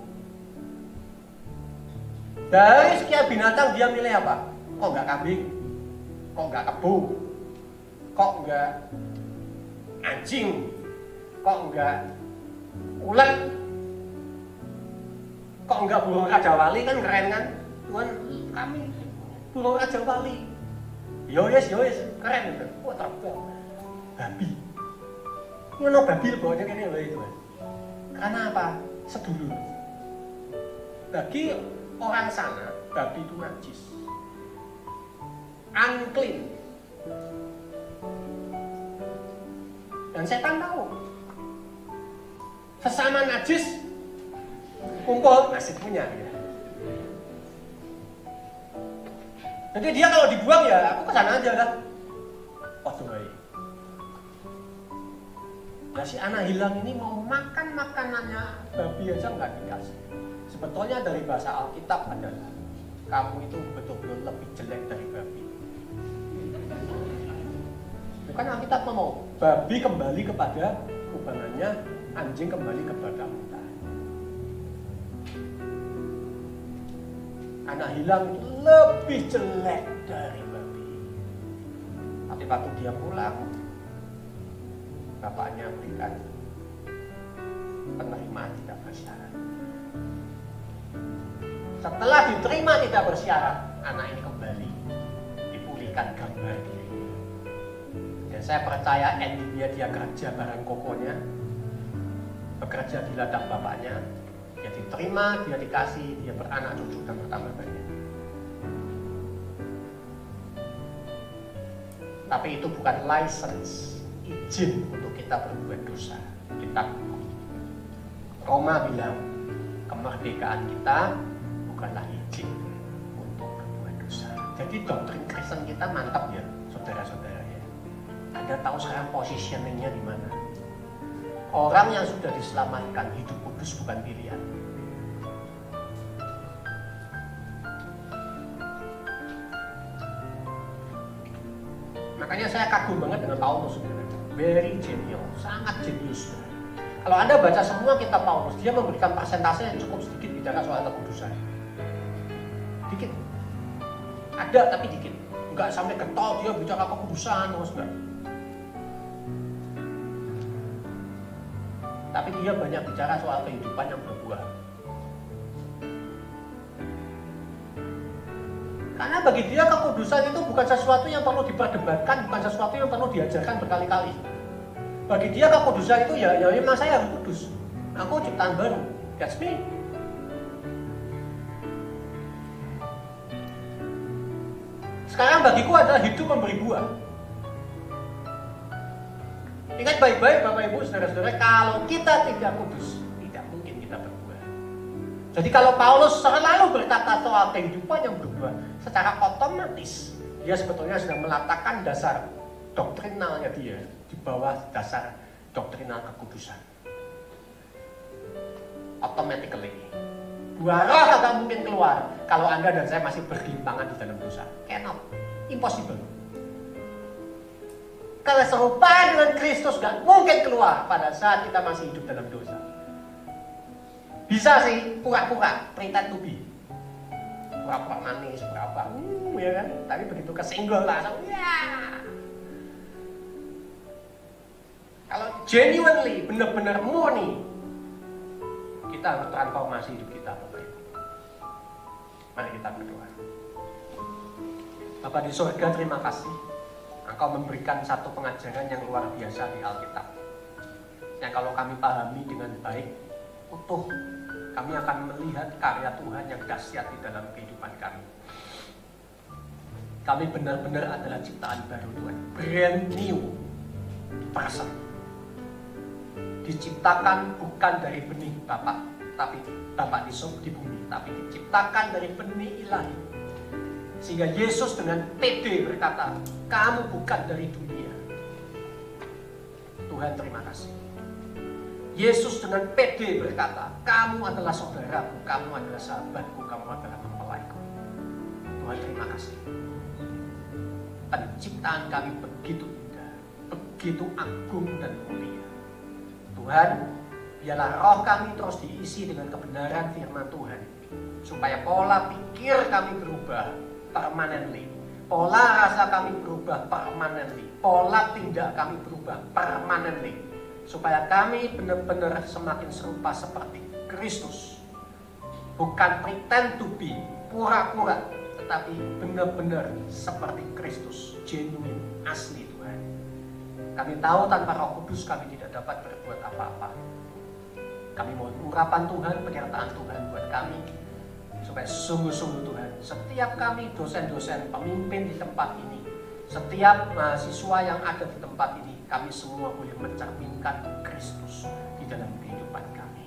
Dari sekian binatang dia milih apa? Kok gak kambing? Kok gak kebo? Kok gak anjing? Kok gak ulet? Kok enggak burung Raja Wali? Kan keren kan? Tuhan, kami burung Raja Wali. Yoyes, keren gitu. Wah, terbang. Babi. Ngono babi bawanya kene lho itu. Karena apa? Sedulur. Bagi orang sana, babi itu najis. Unclean. Dan setan tahu. Sesama najis kumpul masih punya ya. Jadi dia kalau dibuang ya aku kesana aja lah. Waduh baik. Nah si anak hilang ini mau makan makanannya babi aja nggak dikasih. Sebetulnya dari bahasa Alkitab adalah kamu itu betul-betul lebih jelek dari babi. Bukan Alkitab ngomong babi kembali kepada kubangannya, anjing kembali kepada hutan. Anak hilang itu lebih jelek dari babi. Tapi waktu dia pulang, bapaknya berikan penerimaan tidak bersyarat. Setelah diterima tidak bersyarat, anak ini kembali dipulihkan gambar diri. Dan saya percaya endingnya dia kerja bareng kokonya, bekerja di ladang bapaknya. Dia diterima, dia dikasih, dia beranak cucu dan bertambah banyak. Tapi itu bukan license, izin untuk kita berbuat dosa. Kita Roma bilang kemerdekaan kita bukanlah izin untuk berbuat dosa. Jadi doktrin Kristen kita mantap ya, saudara-saudara ya. Anda tahu sekarang positioningnya di mana? Orang yang sudah diselamatkan hidup kudus bukan pilihan. Makanya saya kagum banget dengan Paulus. very genial, sangat jenius. Kalau Anda baca semua kitab Paulus, dia memberikan persentase yang cukup sedikit bicara soal kekudusan. Dikit. Ada tapi dikit. Enggak sampai getol dia bicara kekudusan terus enggak. Tapi dia banyak bicara soal kehidupan yang berbuah. Karena bagi dia kekudusan itu bukan sesuatu yang perlu diperdebatkan, bukan sesuatu yang perlu diajarkan berkali-kali. Bagi dia kekudusan itu ya memang saya harus kudus. Aku ciptaan baru. That's me. Sekarang bagiku adalah hidup memberi buah. Ingat baik-baik Bapak Ibu, saudara-saudara, kalau kita tidak kudus, tidak mungkin kita berbuah. Jadi kalau Paulus selalu berkata soal kehidupan yang berbuah, secara otomatis dia sebetulnya sedang meletakkan dasar doktrinalnya dia di bawah dasar doktrinal kekudusan. Automatically. Buah roh tidak mungkin keluar kalau Anda dan saya masih bergelimpangan di dalam dosa. Cannot. Impossible. Keserupaan dengan Kristus gak mungkin keluar pada saat kita masih hidup dalam dosa. Bisa sih pura-pura, pretend to be. Pura-pura manis, pura-pura ya kan? Tapi begitu kesenggol langsung ya. Kalau genuinely, benar-benar murni, kita harus transformasi hidup kita, Bapak Ibu. Mari kita berdoa. Bapa di surga, terima kasih. Engkau memberikan satu pengajaran yang luar biasa di Alkitab. Yang kalau kami pahami dengan baik, utuh, kami akan melihat karya Tuhan yang dahsyat di dalam kehidupan kami. Kami benar-benar adalah ciptaan baru Tuhan. Brand new person. Diciptakan bukan dari benih Bapak, tapi Bapak di bumi, tapi diciptakan dari benih ilahi. Sehingga Yesus dengan pede berkata, kamu bukan dari dunia. Tuhan terima kasih. Yesus dengan pede berkata, kamu adalah saudaraku, kamu adalah sahabatku, kamu adalah mempelaiku. Tuhan terima kasih. Penciptaan kami begitu indah, begitu agung dan mulia. Tuhan, biarlah roh kami terus diisi dengan kebenaran firman Tuhan, supaya pola pikir kami berubah permanently, pola rasa kami berubah permanently, pola tindak kami berubah permanently, supaya kami benar-benar semakin serupa seperti Kristus. Bukan pretend to be, pura-pura, tetapi benar-benar seperti Kristus, genuine, asli Tuhan. Kami tahu tanpa Roh Kudus kami tidak dapat berbuat apa-apa. Kami mohon urapan Tuhan, penyertaan Tuhan buat kami, supaya sungguh-sungguh Tuhan, setiap kami dosen-dosen, pemimpin di tempat ini, setiap mahasiswa yang ada di tempat ini, kami semua boleh mencerminkan Kristus di dalam kehidupan kami.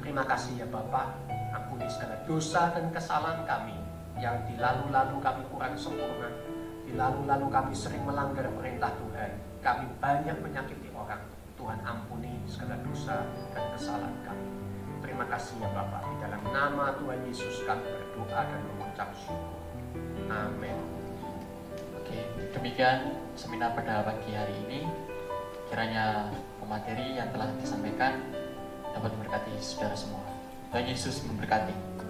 Terima kasih ya Bapa, ampuni segala dosa dan kesalahan kami yang di lalu-lalu kami kurang sempurna, di lalu-lalu kami sering melanggar perintah Tuhan, kami banyak menyakiti orang. Tuhan ampuni segala dosa dan kesalahan kami. Terima kasih ya Bapak, di dalam nama Tuhan Yesus kami berdoa dan mengucap syukur. Amin. Oke, demikian seminar pada pagi hari ini. Kiranya pemateri yang telah disampaikan dapat memberkati saudara semua. Tuhan Yesus memberkati.